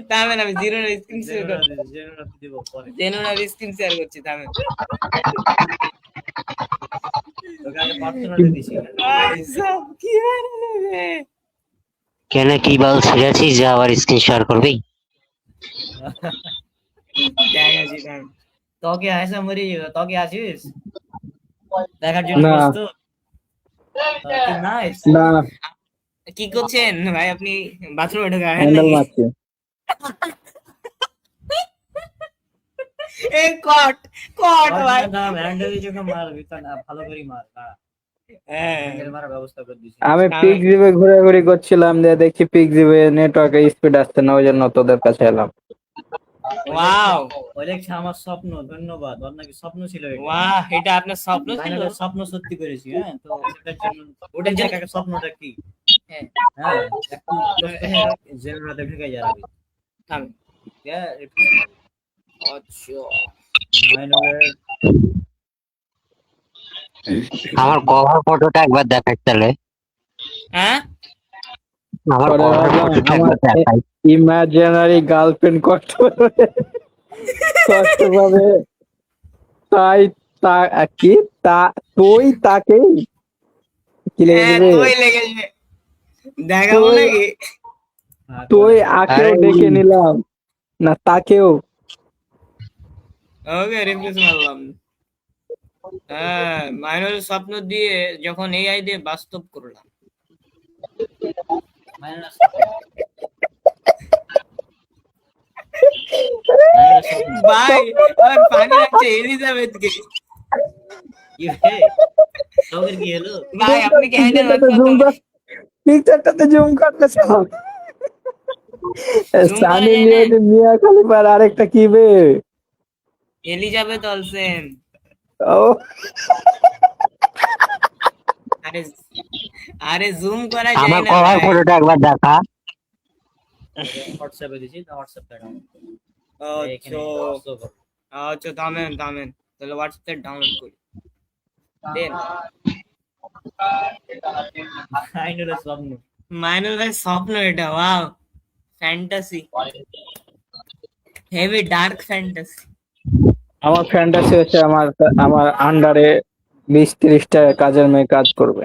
থামেন, আমি জিরো স্ক্রিন শেয়ার জেনুরা দিব পরে। জেনুনার স্ক্রিন শেয়ার করছি, থামেন। তোকে আগে পার্সোনালি দিছি। ভাই সব কি বানাবে? কেন, কি বাল ছিঁড়েছিস যে আবার স্ক্রিন শেয়ার করবি? দেখা গেছি, থামেন। তোকে আয়সা মরি যাবে, তোকে আসিস দেখার জন্য না। প্রস্তুত? নাইস। না, কি করছেন ভাই আপনি? বাথরুমে ঢোকা হ্যান্ডেল মারছি। এ কট কট ভাই। হ্যান্ডেলের জন্য মারবি তা না, ভালো করে মার। হ্যাঁ হ্যান্ডেল মারার ব্যবস্থা করে দিছি। আমি পিক জিপে ঘোরাঘুরি করছিলাম, যে দেখি পিক জিপে নেটওয়ার্কের স্পিড আসছে না, ওই জন্য তোদের কাছে এলাম। ওয়াও ওই দেখছি আমার স্বপ্ন, ধন্যবাদ। ওর নাকি স্বপ্ন ছিল এটা। ওয়াহ, এটা আপনার স্বপ্ন ছিল? ফাইনালি স্বপ্ন সত্যি করেছি। হ্যাঁ, তো সেটার জন্য ওটার জন্য একটা স্বপ্নটা কি? হ্যাঁ হ্যাঁ, একটু জেনুরাতে ঢুকে যাবে। থামেন। হ্যাঁ, আচ্ছা মাইনুলের আমার কভার ফটোটা একবার দেখাই তাহলে। হ্যাঁ আমার পরে কভার ভাবলাম ফটোটা আমার একবার দেখাই। ইমাজিনারি গার্লফ্রেন্ড কষ্ট পাবে, কষ্ট পাবে, তাই কি তুই তাকে কি লেগে হ্যাঁ, দেবে? তোই লেগেছে, দেখাবো তুই- নাকি? তুই আকেও আরে, ডেকে নিলাম না, তাকেও। ওকে রিপ্লেস মারলাম। হ্যাঁ, মাইনুলের স্বপ্ন দিয়ে যখন এআই দিয়ে বাস্তব করলাম। মাইনুলের স্বপ্ন। মাইনুলের স্বপ্ন। ভাই আমার পানি লাগছে এলিজাবেথকে। কি রে? তোদের কি হলো? ভাই আপনি কি হ্যান্ডেল পিকচারটাতে জুম করতেছ? Zoom করা সানি যায় না? লিওনি, মিয়া খলিফার আরেকটা কি বে? Elizabeth Olsen. ও আরে আরে জুম করা যায় আমার না কভার ভাই। ফটোটা একবার দেখা। হোয়াটসঅ্যাপে দিছি, না হোয়াটসঅ্যাপ দেখাও। আচ্ছা আচ্ছা, থামেন থামেন, তাহলে হোয়াটসঅ্যাপে ডাউনলোড করি। দেন মাইনুলের স্বপ্ন। মাইনুল ভাই স্বপ্ন এটা, wow fantasy, heavy dark fantasy. আমার ফ্যান্টাসি হচ্ছে আমার আন্ডারে 20-30টা কাজের মেয়ে কাজ করবে।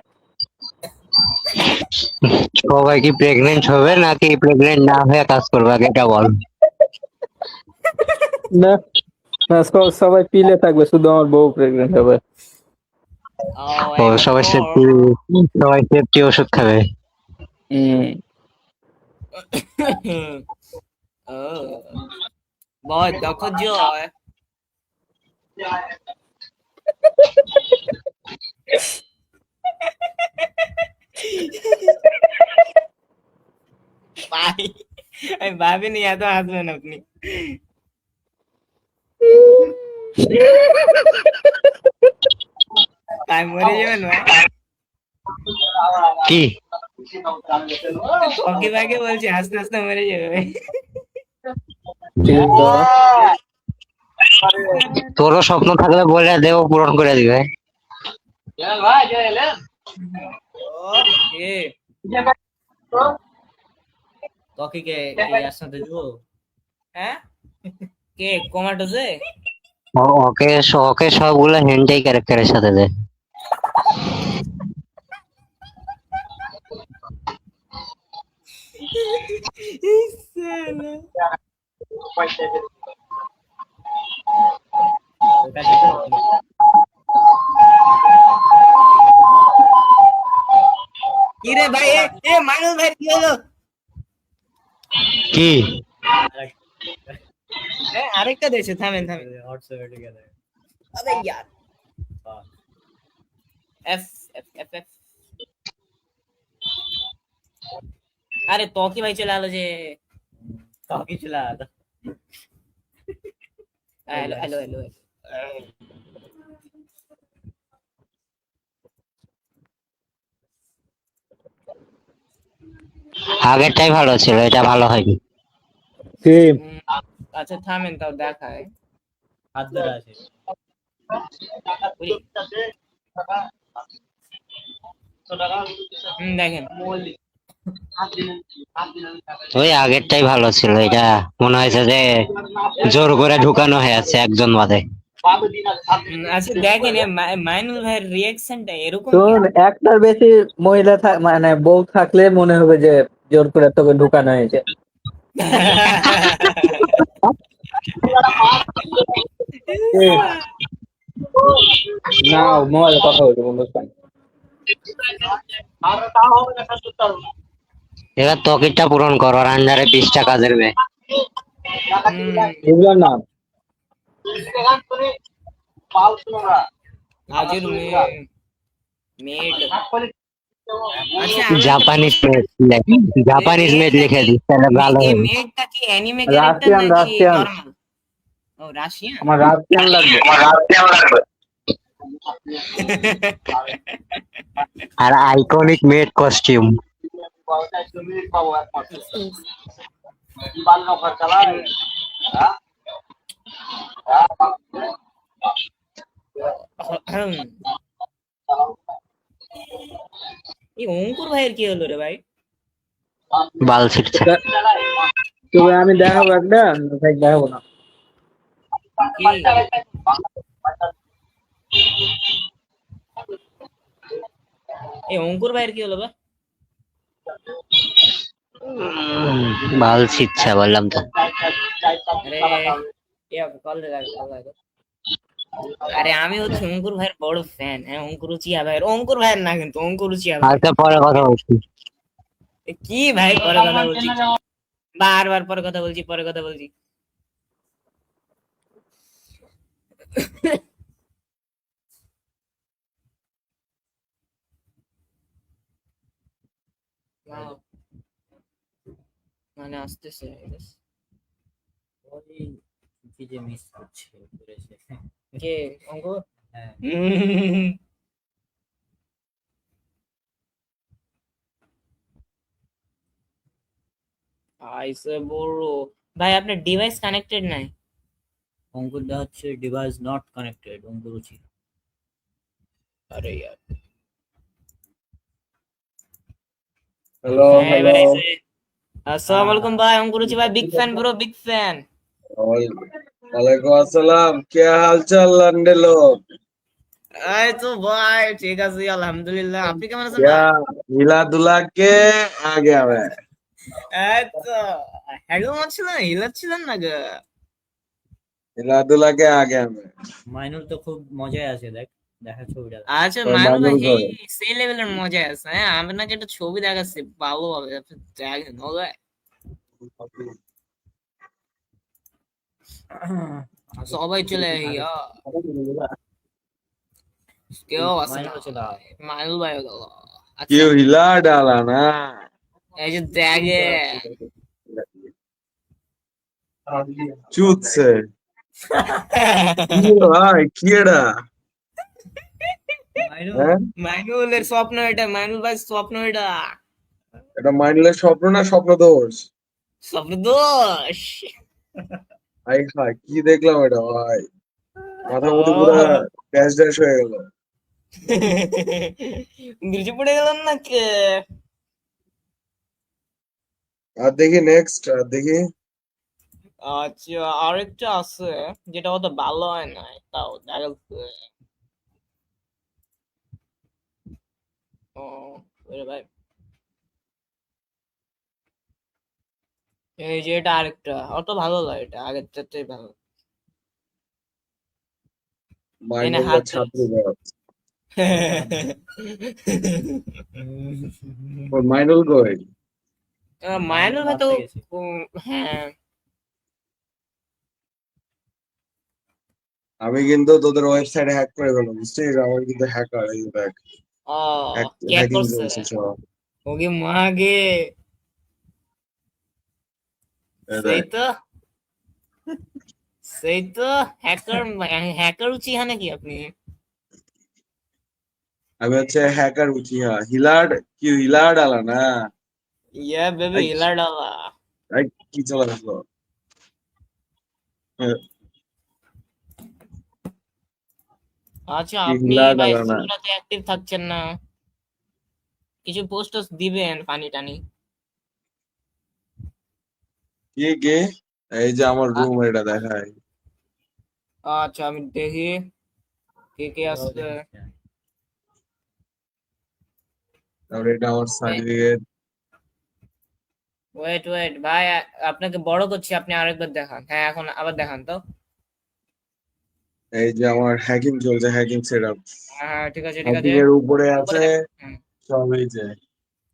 সবাই কি প্রেগনেন্ট হবে নাকি প্রেগনেন্ট না হয়ে কাজ করবে, আগে এটা বল। না না, সবাই পিলে থাকবে, শুধু আমার বউ প্রেগনেন্ট হবে। ও, সবাই সেফটি ওষুধ খাবে। बहुत दखत जो है। भाई भाभी नहीं आता हाथ में अपनी। তাই মরে যাবেন ভাই। কি টকি ভাইকে বলছি আস্তে আস্তে মরে যাবে ভাই। ঠিক তো তোরও স্বপ্ন থাকলে বলে দেব, পূরণ করে দিবে। কে টকিকে ইয়ার সাথে দিব। হ্যাঁ কে কমাটোজে ওকে ওকে সবগুলো হেন্টাই ক্যারেক্টারের সাথে দে। ওর কাছে টকি। কি রে ভাই এ মানুষ ভাই কি হলো? কি আরেকটা দেশে থামেন থামেন। হোয়াটসঅ্যাপে টুগেদার। আবে यार এফ এফ এফ এফ আরে টকি ভাই চলে আলো যে। টকি চলা। হ্যালো হ্যালো হ্যালো আগেরটাই ভালো ছিল, এটা ভালো হয়নি। কি আচ্ছা থামেন তাও দেখায়। হাত ধরে আছে। বুঝলি? দেখেন ওই আগেরটাই ভালো ছিল, এটা মনে হয়েছে যে জোর করে ঢুকানো হয়েছে একজন বাদে। আচ্ছা দেখেন মাইনুল ভাইয়ের রিয়াকশনটা এরকম শোন, একটার বেশি মহিলা মানে বউ থাকলে মনে হবে যে জোর করে তোকে ঢুকানো হয়েছে। নাও মোবাইলে কথা বলছি বন্ধুর সঙ্গে। এবার তকিরটা পূরণ করো, আর আন্ডারে 20টা কাজের মেয়ে। বুঝলাম না। হাজির মেড আচ্ছা জাপানিজ মেয়ে, জাপানিজ মেয়ে লিখে দিস তাহলে ভালো এই হবে। মেডটা কি অ্যানিমে ক্যারেক্টার রাশিয়ান নাকি রাশিয়ান নরমাল? ও রাশিয়ান। আমার রাশিয়ান লাগবে। আর আইকনিক মেড কস্টিউম। এই অঙ্কুর ভাইয়ের কি হলো রে ভাই? বাল ছিটছে। তবে আমি দেখাবো একটা, ভাই দেখাবো না। কি এই অঙ্কুর ভাইয়ের কি হলো বা? বাল ছিটছে বললাম তো। আরে কল দে আরে আমি হচ্ছে অঙ্কুর ভাইয়ের বড় ফ্যান। হ্যাঁ অঙ্কুর ভাইয়ের না কিন্তু অঙ্কুরুচিয়া ভাই। আজকে পরে কথা বলছি। কি ভাই পরে কথা বলছি, বারবার পরে কথা বলছি পরে কথা বলছি। মানে আসতেছে ওই কি যে মিস করছে করেছে। কে অঙ্কুর? হ্যাঁ আইসে বড় ভাই আপনার ডিভাইস কানেক্টেড নাই। অঙ্কুর দা হচ্ছে ডিভাইস নট কানেক্টেড অঙ্কুরুচি। আরে यार হ্যালো হ্যাঁ এবার আইছে। আসসালামু আলাইকুম ভাই অঙ্কুরুচি ভাই big fan bro big fan. ওয়ালাইকুম আসসালাম, क्या हाल चाल लंडे लोग? এই তো ভাই ঠিক আছে আলহামদুলিল্লাহ। আপনি কেমন আছেন क्या ভাই? हिला दुला के आ गया मैं। এই তো হ্যালো মারছিলেন হিলাচ্ছিলেন না গো? हिला दुला के आ गया मैं। মাইনুল তো খুব মজায় আছে, দেখা ছবিটা। আচ্ছা ওই মানুষ ভাই মাইনুল এই সেই লেভেলের মজা আছে। হ্যাঁ আপনাকে একটা ছবি দেখাচ্ছি ভালো হবে আপনি দেখেন ওকে। সবাই চলে আইয়া কেউ আসে না। মাইনুল চলে আয়। মাইনুল ভাই গেল। আচ্ছা क्यों हिला डाला ना? এই যে দেখে चूत से কি ভাই কি এটা মাইনুল হ্যাঁ মাইনুলের স্বপ্ন এটা, মাইনুল ভাই স্বপ্ন এটা, এটা মাইন্ডলেস স্বপ্ন না স্বপ্ন দোষ স্বপ্ন দোষ। হাই হাই কি দেখলাম এটা ভাই মাথার মধ্যে পুরো ও ড্যাশ ড্যাশ হয়ে গেল বুঝে পড়ে গেলাম না কে? আর দেখি নেক্সট আর দেখি আচ্ছা, আরেকটা আছে যেটা অত ভালো হয় না, তাও দেখাচ্ছে। ও ওরে ভাই, এই যে এটা আরেকটা অত ভালো লাগে, এটা আগের চাইতে ভালো। এনে মাইন্ডল হাত ছাত্র ওর মাইন্ডল কই মায়ানুল ভাই তো মারতে গেছি। হ্যাঁ। আমি কিন্তু তোদের ওয়েবসাইট হ্যাক করে ফেললাম বুঝছিস আমার কিন্তু হ্যাকার এই দেখ ও কে হ্যাকিং করছে? চলছে সব ওকে মাগে, এই সেই দেখ তো, সেই তো হ্যাকার, হ্যাকার উচিত নাকি আপনি? আমি হচ্ছে হ্যাকার বুঝি হ্যাঁ হিলার্ড কি হিলার্ড আলা না ইয়া বেবি আই হিলার ডালা। আই কি চলা গেলো আচ্ছা, কি আপনি হিলার্ড ভাই আলা না সিঙ্গুরাতে অ্যাক্টিভ থাকছেন না, কিছু পোস্ট দিবেন পানি টানি। কি কে এই যে আমার আ- রুম এটা দেখায় আচ্ছা আমি দেখি কে কে আসছে। তারপরে এটা আমার সার্টিফিকেট ওয়েট ওয়েট ভাই, আপনাকে বড় করছি, আপনি আরেকবার দেখান। হ্যাঁ এখন আবার দেখান তো। এই যে আমার হ্যাকিং চলছে হ্যাকিং সেটআপ হ্যাঁ হ্যাঁ, ঠিক আছে ঠিক হ্যাকিং আছে। এর উপরে উপরে আছে দেখ। হুম, সব এই যে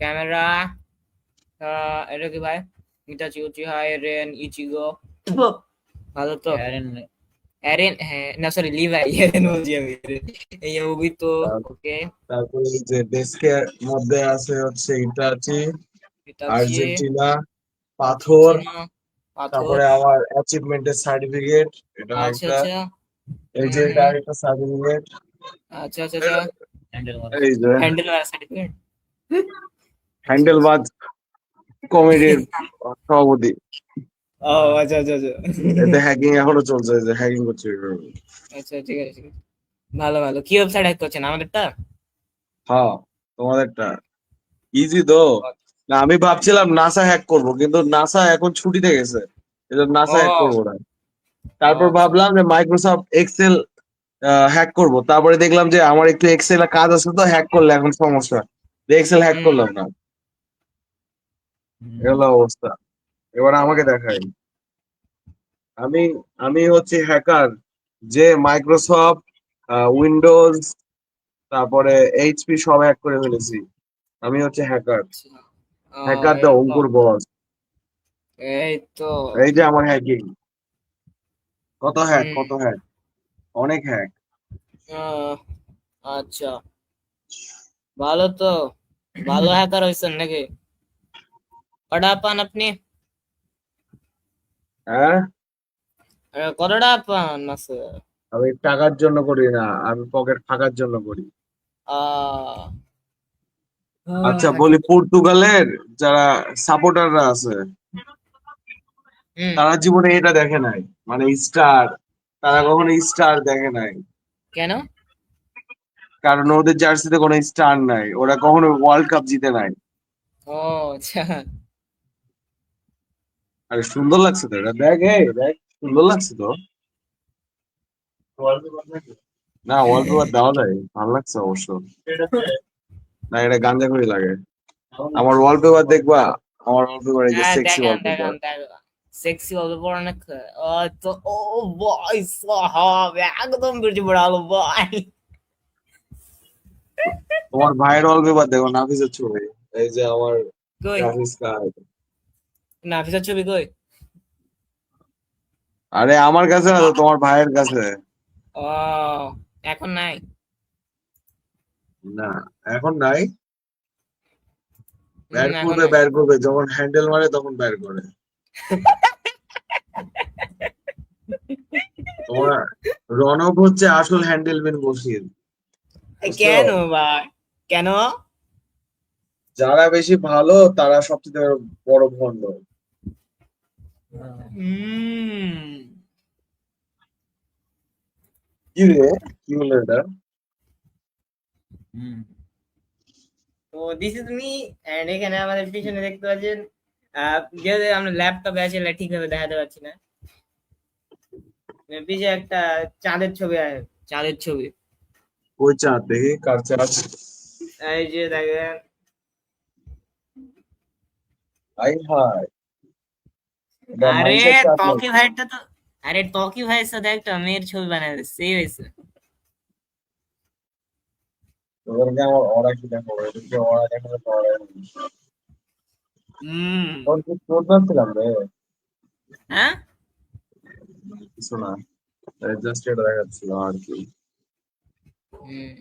ক্যামেরা, এটা কি ভাই? ইটাচি উচিহা এরেন ইচিগো, ভালো তো। এরেন, হ্যাঁ না সরি লিভাই, এরেন বলছি আমি, এই মুভি তো। তার- ওকে, তারপরে এই যে ডেস্কের মধ্যে আছে হচ্ছে ইটাচি ইটাচি, আর্জেন্টিনা পাথর আর্জেন্টিনা, পাথর। তারপরে আমার অ্যাচিভমেন্টের সার্টিফিকেট এটা আচ্ছা একটা আচ্ছা। এই হুম যে এটা হুম, একটা সার্টিফিকেট আচ্ছা আচ্ছা আচ্ছা। এই যে হ্যান্ডেল সার্টিফিকেট। আচ্ছা হ্যান্ডেল আচ্ছা। বাজ কমেডির সভাপতি ও আচ্ছা আচ্ছা আচ্ছা। এতে হ্যাকিং এখনো চলছে এই যে হ্যাকিং করছে আচ্ছা ঠিক আছে ঠিক আছে। ভালো ভালো, কি ওয়েবসাইট হ্যাক করছেন আমাদেরটা? হ্যাঁ তোমাদেরটা ইজি তো না আমি ভাবছিলাম নাসা হ্যাক করব কিন্তু নাসা এখন ছুটিতে গেছে এজন্য নাসা হ্যাক ও করবো না তারপর আচ্ছা। ভাবলাম যে মাইক্রোসফট এক্সেল হ্যাক করব তারপরে দেখলাম যে আমার একটু এক্সেল কাজ আছে তো হ্যাক করলে এখন সমস্যা এক্সেল হ্যাক হুম, করলাম না এগুলো অবস্থা এবার আমাকে দেখাই আমি আমি হচ্ছে হ্যাকার যে মাইক্রোসফট উইন্ডোজ তারপরে এইচপি সব হ্যাক করে ফেলেছি আমি হচ্ছে হ্যাকার আচ্ছা। হ্যাকার দ্য এরকম, অঙ্কুর বস এই তো। এই যে আমার হ্যাকিং হুম, কত হ্যাক অনেক হ্যাক আহ, আচ্ছা ভালো তো, ভালো হ্যাকার হয়েছেন নাকি? কটা পান আপনি? হ্যাঁ কতটা পান আছে? আমি টাকার জন্য করি না আমি পকেট ফাঁকার জন্য করি আহ আচ্ছা বলি পর্তুগালের যারা সাপোর্টাররা আছে হুম, তারা জীবনে এটা দেখে নাই মানে স্টার তারা কখনো স্টার দেখে নাই কেন? কারণ ওদের জার্সিতে কোনো স্টার নাই ওরা কখনো ওয়ার্ল্ড কাপ জিতে নাই ও আচ্ছা। আরে সুন্দর লাগছে তো এটা দেখ এই দেখ সুন্দর লাগছে তো না ওয়ালপেপার দেওয়া যায় ভালো লাগছে অবশ্য না এটা গাঞ্জা করে লাগে আমার ওয়ালপেপার দেখবা আমার ওয়ালপেপার এই যে হ্যাঁ সেক্সি দেখান ওয়ালপেপার দেখান দেখান, সেক্সি হবে অনেক। তো ও ভাই সাহাব, একদম বেশি বড় আলো ভাই। তোমার ভাইয়ের ওয়ালপেপার দেখো নাফিসের ছবি এই যে আমার কই গ্রাফিক্স কার্ড নাফিসার ছবি কই? আরে আমার কাছে না তো তোমার ভাইয়ের কাছে ও এখন নাই। না এখন নাই এখন নাই। বের করবে যখন হ্যান্ডেল মারে তখন বের করে তোমার রণব হচ্ছে আসল হ্যান্ডেলম্যান বসির, বুঝছো? কেন ভাই, কেন? যারা বেশি ভালো তারা সবচেয়ে বড় ভণ্ড। হুম। কি রে, কি হলো এটা? হুম। তো দিস ইজ মি, এন্ড এখানে আমাদের পিছনে দেখতে পাচ্ছেন, যেহেতু আমরা ল্যাপটপে আছি ঠিকভাবে দেখাতে পারছি না, পিছে একটা চাঁদের ছবি আছে, চাঁদের ছবি। ওই চাঁদ, দেখি কার চাঁদ। এই যে দেখেন, আই হাই, এটা আরে মাইন্ডসেট চাঁদ ত্বকি নাকি? ভাইটা তো, আরে ত্বকি ভাইয়ের সাথে একটা মেয়ের ছবি বানায় দিচ্ছে, সেই হয়েছে। তোদেরকে আমার ওরা কি দেখো, এদেরকে ওরা দেখালে তো ওরা হুম। তোর কি করছিলাম রে? হ্যাঁ। কিছু না, জাস্ট এটা দেখাচ্ছিল আর কি। হুম।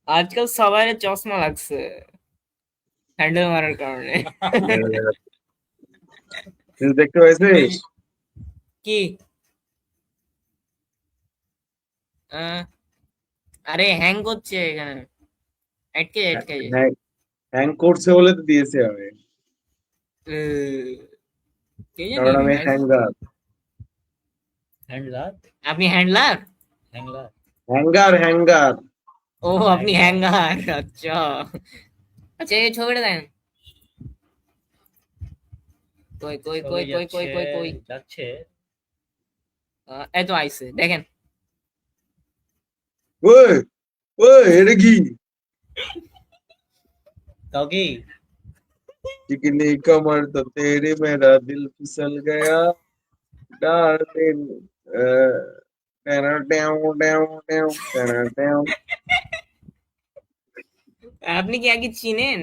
আজকাল সবার চশমা লাগছে হ্যান্ডেল মারার কারণে। এটা দেখাচ্ছি। তুই দেখতে পাইছিস? কি? আহ, আরে হ্যাং করছে এখানে, আটকে আটকে যায়। হ্যাং হ্যাং করছে বলে তো দিয়েছি আমি, কে জানি কারণ আমি guys? হ্যাঙ্গার। হ্যান্ডলার। আপনি হ্যান্ডলার? হ্যাংলার। Hanger hanger. ও আপনি হ্যাঙ্গার, আচ্ছা। আচ্ছা এই ছবিটা দেন, কই কই কই ছবি কই কই যাচ্ছে, কই কই, যাচ্ছে। এই তো আইছে দেখেন। ওই ওই এটা কি? তাও কি? चिकनी कमर तो तेरे मेरा दिल फिसल गया डार्लिंग, टेना टेऊ टेऊ टेऊ टेना टेऊ। আপনি কি আগে চিনেন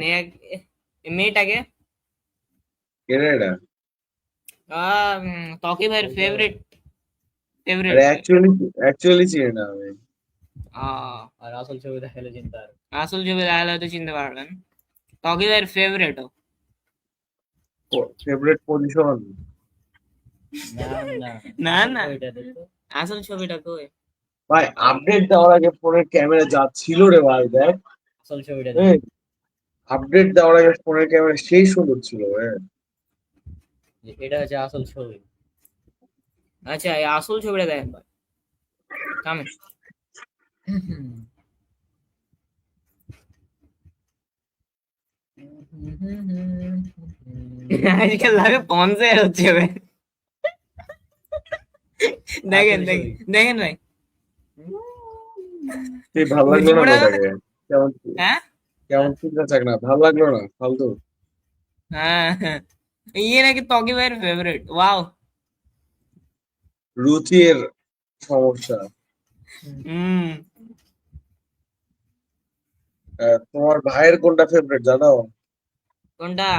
মেয়েটাকে? কেডা এটা? ত্বকি ভাইয়ের ফেভারিট, ফেভারিট। আরে অ্যাকচুয়ালি চিনি না আমি। আর আসল ছবি দেখালে চিন্তা আর। আসল ছবি দেখালে হয়তো চিনতে পারবেন, ত্বকি ভাইয়ের ফেভারিট। Favourite position? না না, না আসল না, ছবিটা দেখো। আসল ছবিটা কই? ভাই আপডেট দেওয়ার আগে ফোনের ক্যামেরা যা ছিল রে ভাই, দেখ। আসল ছবিটা এই দেখো। আপডেট দেওয়ার আগে ফোনের ক্যামেরা সেই সুন্দর ছিল, হ্যাঁ। এটা হচ্ছে আসল ছবি। আচ্ছা এই আসল ছবিটা দেখেন ভাই, কামেন। আজকাল লাগে পন্সে হচ্ছে ভাই, দেখেন আসল দেখেন ছবি। দেখেন ভাই। সেই ভালো লাগলো বুঝি না পড়ে গেল। ওটাকে? কেমন হ্যাঁ কেমন চিন্তা চাক না, ভালো লাগলো না, ফালতু। হ্যাঁ হ্যাঁ। ইয়ে নাকি ত্বকি ভাইয়ের ফেভারিট, ওয়াও। রুচির সমস্যা। হুম। তোমার ভাইয়ের কোনটা ফেভারিট জানো? কোনটা?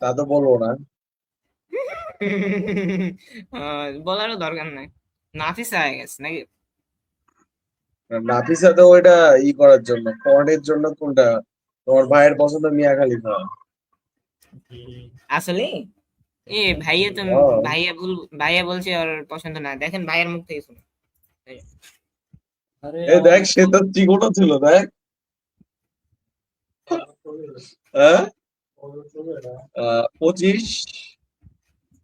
তা তো বলবো না। বলারও দরকার নাই, নাফিসা হয়ে গেছে নাকি? নাফিসা তো ওইটা করার জন্য, পর্নের জন্য কোনটা? তোমার ভাইয়ের পছন্দ মিয়া খালিফা। আসলে এ ভাইয়া তো, ও, ভাইয়া বলছে ওর পছন্দ না, দেখেন ভাইয়ের মুখ থেকে শুনুন। আরে এই দেখ সে তো চিকনও ছিল, দেখ। হ্যাঁ, 25,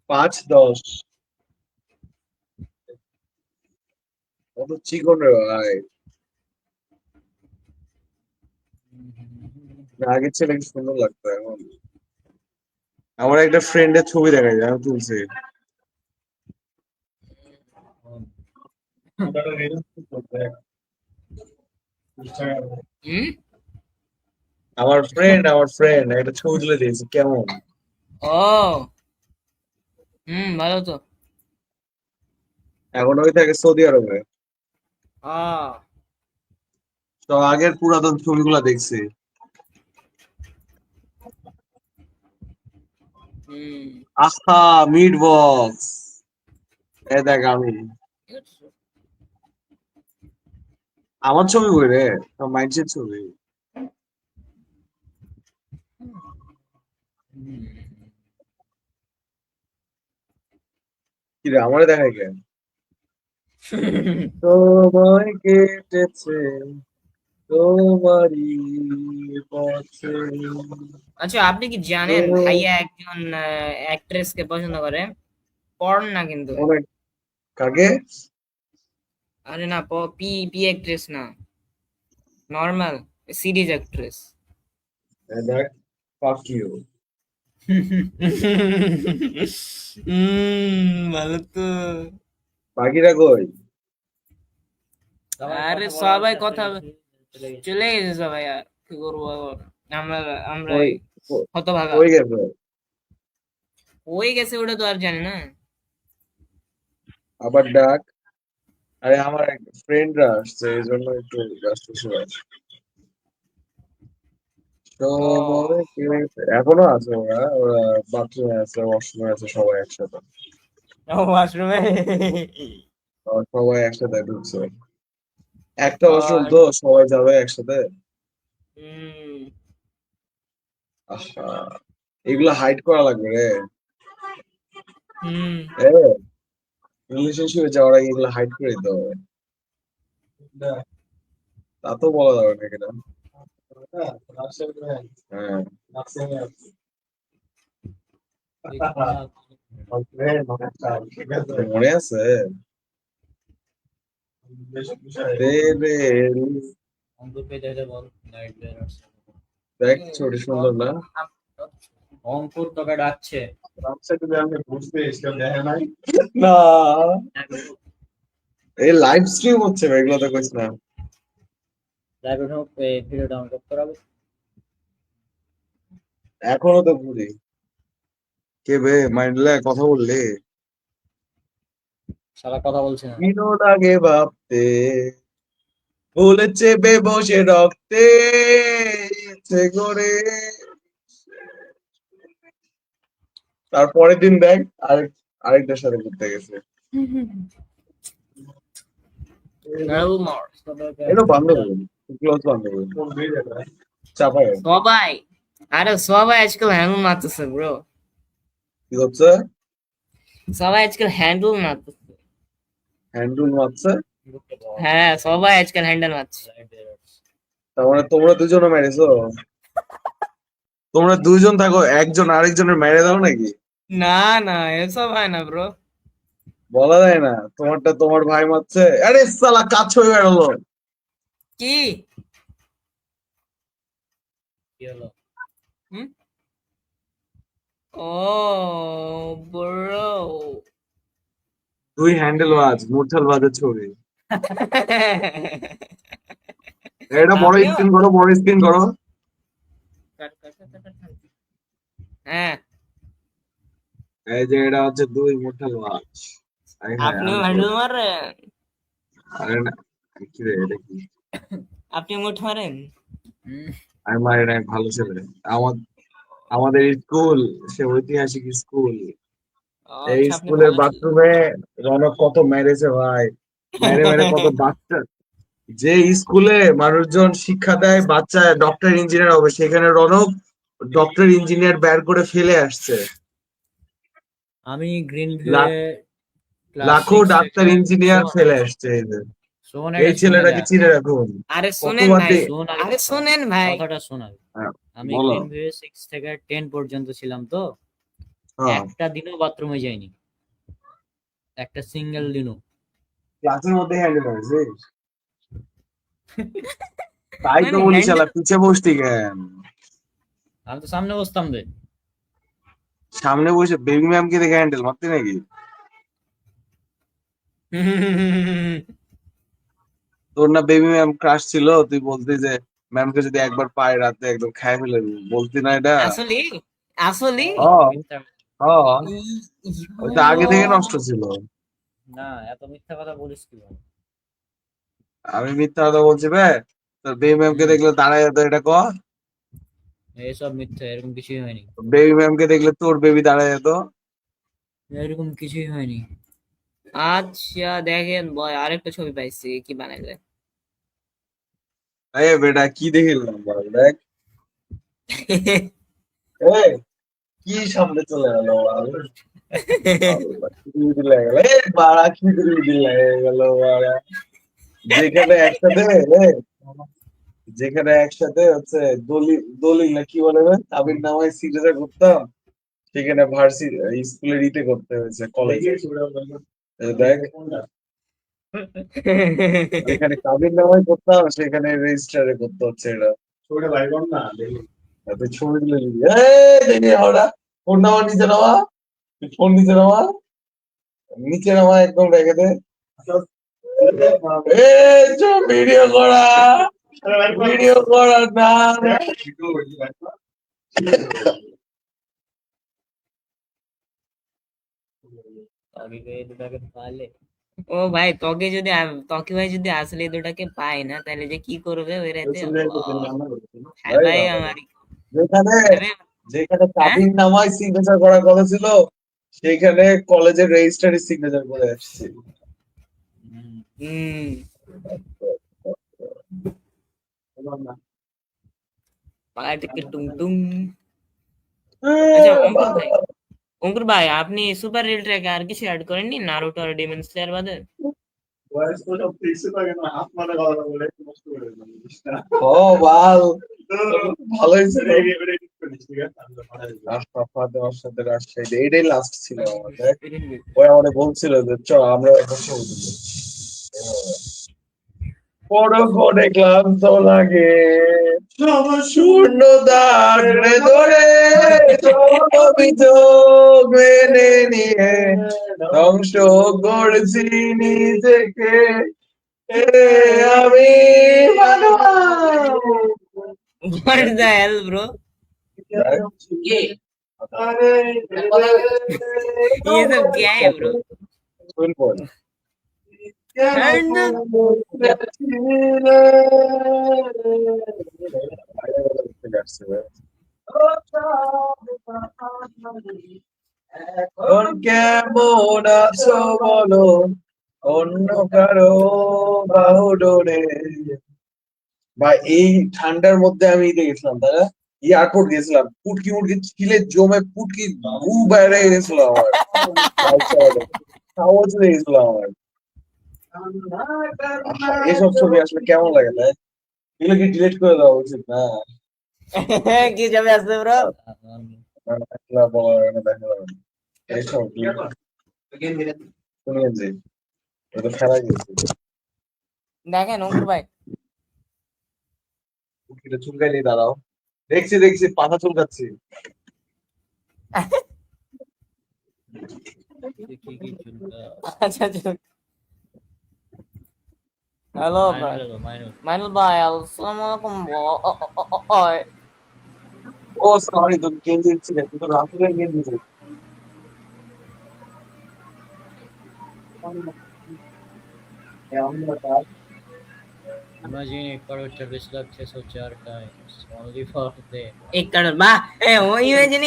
5, 10 কত চিকন রে ভাই। আগের ছেলে কি সুন্দর লাগতো এখন। আমার একটা ফ্রেন্ডের ছবি দেখা যায়, আমি তুলছি। হুম। আমার ফ্রেন্ড একটা ছবি তুলে দিয়েছে, কেমন? ও ভালো তো। এখন ওই থাকে সৌদি আরবে। আহ তো আগের পুরাতন ছবিগুলা দেখছি। হুম। আহা, মিট বক্স। এ দেখ আমি, আমার ছবি কই রে? মাইন্ডসেট ছবি। কি রে, আমারে দেখাই কেন? সময় কেটেছে তোমারই পথে। আচ্ছা, আপনি কি জানেন ভাইয়া একজন অ্যাক্ট্রেস কে পছন্দ করে? পর্ন না কিন্তু। অনেক কাকে? আরে না, পি পি অ্যাক্ট্রেস না, নর্মাল সিরিজ অ্যাক্ট্রেস। দেখ, fuck you. ভালো তো। বাকিরা কই? আরে কথা বলার সবাই চেষ্টা কথা করছি, চলে গেছে। চলে গেছে সবাই, আর কি করবো এখন? আমরা আমরা কই কই- হতভাগা কই গেছে? হয়ে গেছে, ওটা তো আর জানি না। আবার ডাক। আরে আমার ফ্রেন্ডরা আসছে, এই জন্য একটু ব্যস্ত ছিল। ও সময় কেটেছে, এখনো আছে ওরা, ওরা বাথরুমে আছে, ওয়াশরুমে আছে, সবাই একসাথে। ওয়াশরুমে। আর সবাই একসাথে ঢুকছে, একটা ওয়াশরুম তো, সবাই যাবে একসাথে। আহা, এগুলো হাইড করা লাগবে রে। রিলেশনশিপে যাওয়ার আগে এগুলো হাইড করে দিতে হবে। তা তো বলা যাবে না কেন? হ্যাঁ, মনে আছে? দেবে, অঙ্কুর পেয়ে দেখে বল, লাইট বের আসছে। দেখ ছবি সুন্দর না? অঙ্কুর তোকে ডাকছে। না, এই লাইভ স্ট্রিম হচ্ছে ভাই, এগুলো তো কইস না। লাইভে ঢোক, ভিডিও ডাউনলোড করাবো। এখনো তো ঘুরি। কে বে মাইন্ডলে কথা বললে? সারা কথা বলছে না। দিনও লাগে ভাবতে, বলেছে বেবসে রক্তে ইচ্ছে করে। তারপরের দিন দেখ, আরেকটার সাথে ঘুরতে গেছে। এটা বান্ধবী, ক্লোজ বান্ধবী, চাপায়। সবাই, আরে সবাই আজকাল হ্যান্ডেল মারতেছে ব্রো, কি হচ্ছে? সবাই আজকাল হ্যান্ডেল মারতেছে। হ্যান্ডুল মারছে? হ্যাঁ, সবাই আজকাল হ্যান্ডেল মারছে। তার মানে তোমরা দুজনে মেরেছো? তোমরা দুইজন থাকো, একজন আরেকজনের মেরে দাও নাকি? না না, এসব হয় না ব্রো। বলা যায় না, তোমারটা তোমার ভাই মারছে, আরে সালা কাজ হয়ে বেরোলো। কি কি হলো? ও ব্রো। তুই হ্যান্ডেল বাজ, মুঠাল বাজের ছবি। এটা বড় আপনিও? স্ক্রিন করো, বড় স্ক্রিন করো। হ্যাঁ, এই যে এটা হচ্ছে দুই মুঠাল বাজ। আরে হ্যাঁ, আপনিও আমি হ্যান্ডেল তো- মারেন? আরে না, কি রে এটা কি? আপনি মুঠ মারেন? আমি মারি না, ভালো ছেলে। আমাদের স্কুল, সে ঐতিহাসিক স্কুল। এই আচ্ছা, আপনি স্কুলের ভালো ছিলেন। বাথরুমে রনক কত মেরেছে ভাই, মেরে মেরে কত বাচ্চা। যে স্কুলে মানুষজন শিক্ষা দেয় বাচ্চা ডক্টর ইঞ্জিনিয়ার হবে, সেখানে রনক ডক্টর ইঞ্জিনিয়ার বের করে ফেলে আসছে। আমি গ্রিন লাখ- ভিউয়ে লাখো ডাক্তার ইঞ্জিনিয়ার ফেলে আসছে। এই যে, শোন এই ছেলেটাকে চিনে রাখুন। আরে শোনেন কতবার ভাই, দে- শোন আরে শোনেন ভাই। কথাটা শোন আগে। হ্যাঁ, আমি বলো। গ্রিন ভিউয়ে 6 থেকে 10 পর্যন্ত ছিলাম তো, হ্যাঁ, একটা দিনও বাথরুমে যাইনি, একটা সিঙ্গেল দিনও। ক্লাসের মধ্যে হ্যান্ডেল করেছিস? তাই তো মানে বলি, handle- শালা পিছে বসতি কেন? আমি তো সামনে বসতাম রে। সামনে বসে বেবি ম্যামকে দেখে হ্যান্ডেল মারতি নাকি? তোর না বেবি ম্যাম ক্রাশ ছিল, তুই বলতি যে ম্যামকে যদি একবার পায় রাতে একদম খাই ফেলে দিবি, বলতি না এটা? আসলে আসলে হ্যাঁ, মিথ্যা। হ্যাঁ, ওইটা আগে থেকে নষ্ট ছিল। না, এত মিথ্যা কথা বলিস কি ভাবে? আমি মিথ্যা কথা বলছি বে? তোর বেবি ম্যামকে দেখলে দাঁড়ায় যেত, এটা ক। এইসব মিথ্যা, এরকম কিছুই হয়নি। বেবি ম্যামকে দেখলে তোর বেবি দাঁড়ায় যেত। এরকম কিছুই হয়নি। আচ্ছা দেখেন বয়, আরেকটা ছবি পাইছি, কি বানাইলে? এ বেটা কি দেখিলাম বল, দেখ। এই, কি সামনে চলে গেল? খিচুড়ি লেগে গেল, এ বাড়া খিচুড়ি লেগে গেল বাড়া। যেখানে একসাথে যেখানে একসাথে হচ্ছে দলিল না কি বলে না, আবির নামায় সিগনেচার করতাম, সেখানে স্কুলের ইতে করতে হয়েছে, কলেজে। দেখ, যেখানে কাবির নামায় করতাম সেখানে রেজিস্টারে করতে হচ্ছে এটা। তুই ছবি তুলে নিবি, দেখি ওরা ফোন নামা নিচে নামা, তুই ফোন নিচে নামা, নিচে নামা একদম রেখে দে। ভিডিও করা, ভিডিও করা না। আগে এই দুটাকে পালে ও ভাই, ত্বকি ভাই যদি আসলে এই দুটাকে পায় না, তাহলে যে কি করবে ওই রাতে, হ্যাঁ ভাই আমার যেখানে আরে, যেখানে হ্যাঁ কাবির নামায় সিগনেচার করার কথা ছিল, সেখানে কলেজের রেজিস্টারে সিগনেচার করে আসছে। হুম পাটিকে টুং টুং। আচ্ছা অঙ্কুর ভাই আপনি সুপার রিল ট্র্যাকে আর কিছু অ্যাড করেননি, নারুটো আর ডিমন স্লেয়ার বাদে? ও বাল, ভালো হয়েছে রে। আশরাফ দেওয়ার সাথে রাজশাহী, এইটাই লাস্ট ছিল আমাদের। ওই আমাদের বলছিল যে চ আমরা বসে বড় করে ক্লান্ত লাগে, শূন্য দাগড়ে ধরে অভিযোগ মেনে নিয়ে ধ্বংস করছি নিজেকে, এ আমি What the hell, bro? ये सब क्या है, bro? And এখন কেমন আছো বলো, অন্য কারো বাহুডোরে। বা এই ঠান্ডার মধ্যে আমি গেছিলাম, দাদা এয়ারপোর্ট গেছিলাম, পুটকি মুটকি ছিলে জমে পুটকি গু বাইরে গেছিল আমার, খাওয়া চলে গেছিল আমার। এসব ছবি আসলে কেমন লাগে, তাই এগুলো কি ডিলিট করে দেওয়া উচিত না? কি যাবে আসবে, bro? একলা বলা লাগে না, দেখা যাবে না। এইসব শুনিয়ে যে এটা ফেলা গেছে, দেখেন অঙ্কুর ভাই, পুটকিটা চুলকাইনি, দাঁড়াও, দেখছি দেখছি পাতা চুলকাচ্ছি। দেখি কি চুলকা আচ্ছা আচ্ছা। হ্যালো ভাই, মাইনুল মাইনুল ভাই, আসসালামু আলাইকুম ভাই। ও সরি, তো গেঞ্জি দিচ্ছি না, কিন্তু রাফিলের গেঞ্জি দিচ্ছি। Imagine 1,26,604 times only for them. एक करोड़ वाह, ए वो इमेजिन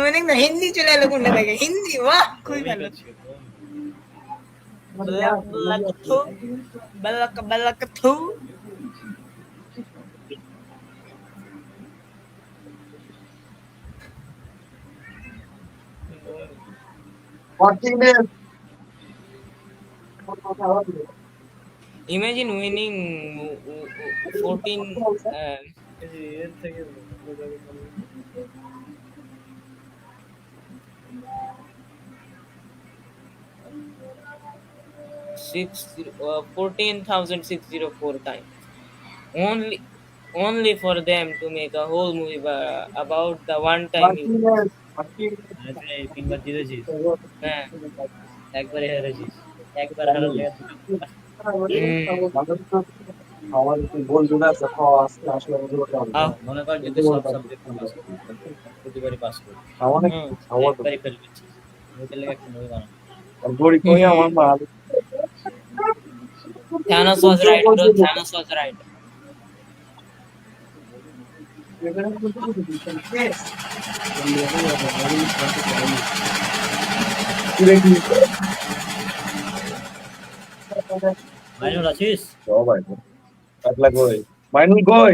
winning तो हिंदी चले लो कुंडे देखे हिंदी, वाह कोई भालो बलकथू बलकथू। Imagine winning 14 14,604 times only for them to make a whole movie about the one time you, আরে তিনবার জিতেছিস, হ্যাঁ একবারে হেরেছিস, একবার হারালে মনে কর যদি সব সাবজেক্ট পাস প্রতিবারই পাস করবি, একবারই ফেল করছিস, মুখের লেগে একটা মুভি বানাবো। Thanos was right, bro. Thanos was right. Mainul আছিস? মাইনুল কই?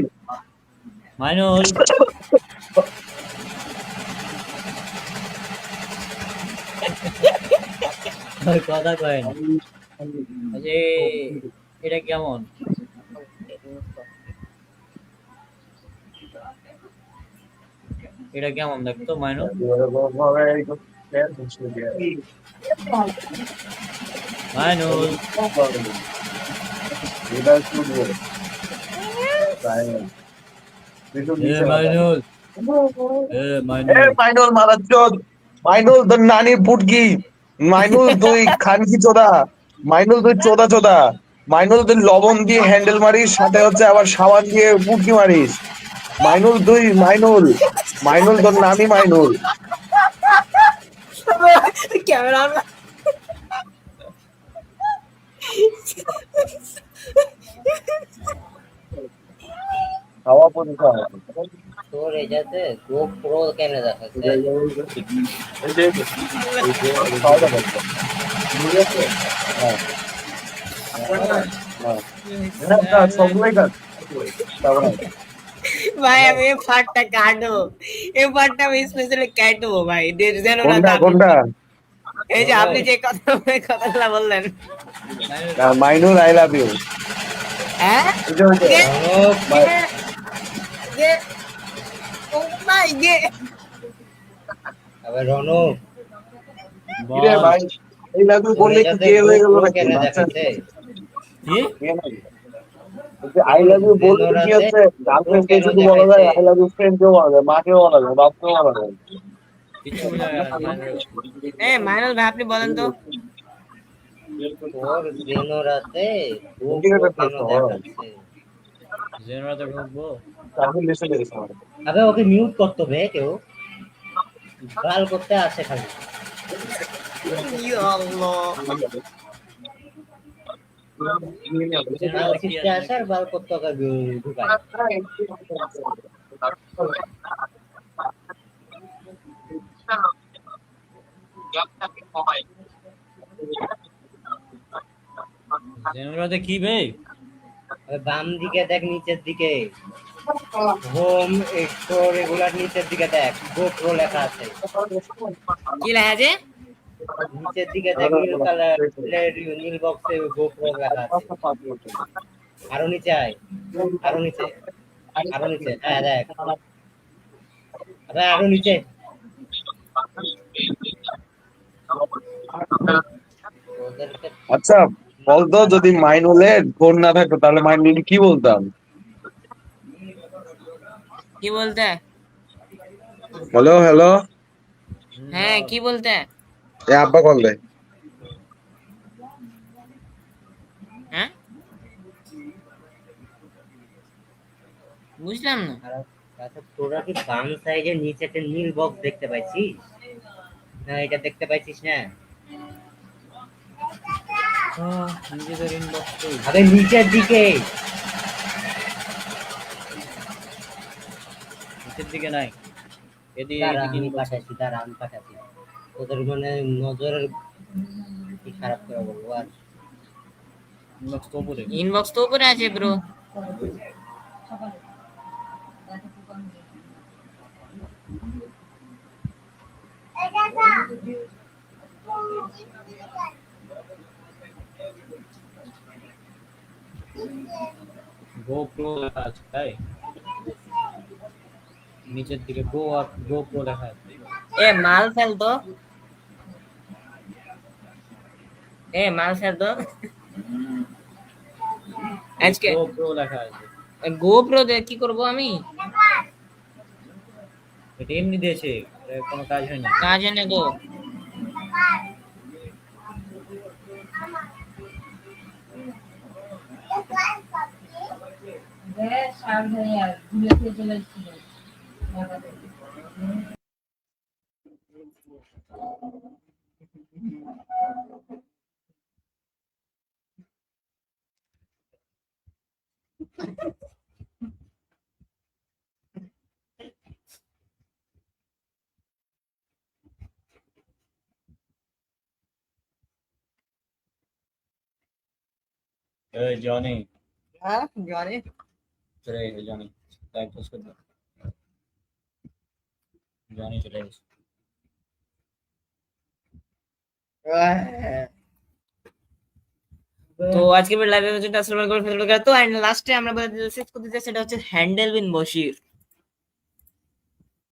মাইনুল ওই কথা কয়েন যে এটা কেমন, এটা কেমন দেখতো মাইনুল? মাইনুল এ মাইনুল এ মাইনুল মাইনুল মারাজ্জত, মাইনুল তোর নানি পুটকি, মাইনুল তুই খানকি চোদা, মাইনুল তুই চোদা চোদা, মাইনুল তুই লবণ দিয়ে হ্যান্ডেল মারিস, সাথে হচ্ছে আবার সাবান দিয়ে পুটকি মারিস, মাইনুল তুই মাইনুল, মাইনুল তোর নামই মাইনুল। ক্যামেরা খাওয়া পরিষ্কার তোর এটাতে গোপ্রো কেন দেখাচ্ছে? भाई अब ये पार्टটা কাটো, এই পার্টটা আমি স্পেশালি কাটবো ভাই, যেন না কোনটা দাবি। কোনটা? এই যে আপনি যে কথাগুলো বললেন, মাইনুল আই লাভ ইউ। হ্যাঁ ও মাই গে আবার রনক কিরে ভাই, এই লাভ ইউ বললে কি গে হয়ে গেল নাকি? কেন দেখাচ্ছে? কি আই লাভ ইউ বললে কি হচ্ছে? গার্লফ্রেন্ডকে শুধু বলা যায়, আই লাভ ইউ ফ্রেন্ডকেও বলা যায়, মাকেও বলা যায়, বাপকেও বলা যায়। কিছু বোঝা গেল না মাইনুল। এ মাইনুল ভাই আপনি বলেন তো, তোর দিন রাতে ঠিক আছে, কেন দেখাচ্ছে? জেনারেটর ঢুকবো। আমি লিসে দিয়েছি আমার। আবে ওকে মিউট করতে হবে কেউ, গাল করতে আসে খালি। ইয়া আল্লাহ গাল করতে আসে আর গাল করতে ওকে ঢুকায়। জেনারেটরে কি বে? আবে বাম দিকে দেখ, নিচের দিকে হোম এক্সপ্লোর এগুলার নিচের দিকে দেখ, গোপ্রো লেখা আছে। কি লেখা আছে? নিচের দিকে দেখ, নীল কালার নীল বক্সে গোপ্রো লেখা আছে। আরো নিচে আয়, আরো নিচে, আরো নিচে, হ্যাঁ দেখ, আবে আরো নিচে। ওদেরকে আচ্ছা বলতো, যদি মাইনুলের ফোন না থাকতো তাহলে মাইনুল কি বলতাম? কি বলতে? হ্যালো হ্যালো, হ্যাঁ কি বলতে? এ আব্বা কল দে। হ্যাঁ বুঝলাম না। আচ্ছা তোরা কি বাম সাইডে নিচে একটা নীল বক্স দেখতে পাইছিস? না এটা দেখতে পাইছিস না? নিজেদের ইনবক্স তো আবে নিচের দিকে, নিচের দিকে নাই, এদিকে দাঁড়া এদিকে আমি inbox আছে। পাঠাচ্ছি, দাঁড়া আমি পাঠাচ্ছি। তোদের মানে নজরের কি খারাপ করে বলবো আর। ইনবক্স তো উপরে। ইনবক্স তো উপরে আছে ব্রো। GoPro লেখা আছে তাই, নিচের দিকে গো আর GoPro লেখা আছে। এ মাল ফেল তো, এ মাল ফেল তো আজকে। GoPro লেখা আছে, গোপ্রো দিয়ে কি করব আমি? এটা এমনি দিয়েছে, এর কোনো কাজ হয় না। কাজ এনে তো এই জনি, হ্যাঁ জানি। চলে গেছে জনি, লাইভ পোস্ট করে দাও। জনি চলে গেছে। তো আজকে লাইভে হচ্ছে আসসালামু আলাইকুম তো এন্ড লাস্টে আমরা শেষ করতে চাই সেটা হচ্ছে হ্যান্ডেল বিন বশির